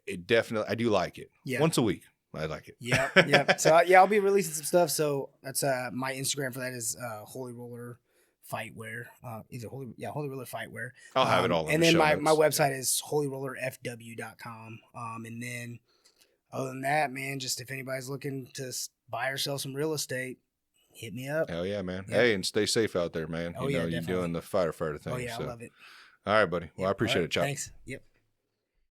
it definitely, I do like it. Yeah. Once a week. I like it. Yeah. So I'll be releasing some stuff. So that's my Instagram for that is Holy Roller Fightwear. Holy Roller Fightwear. I'll have it all. And then my website is holyrollerfw.com. And then other than that, man, just if anybody's looking to buy or sell some real estate, hit me up. Hell yeah, man. Yeah. Hey, and stay safe out there, man. You know, you're doing the firefighter thing. Oh yeah, I love it. All right, buddy. Well, I appreciate it, Chop. Thanks. Yep.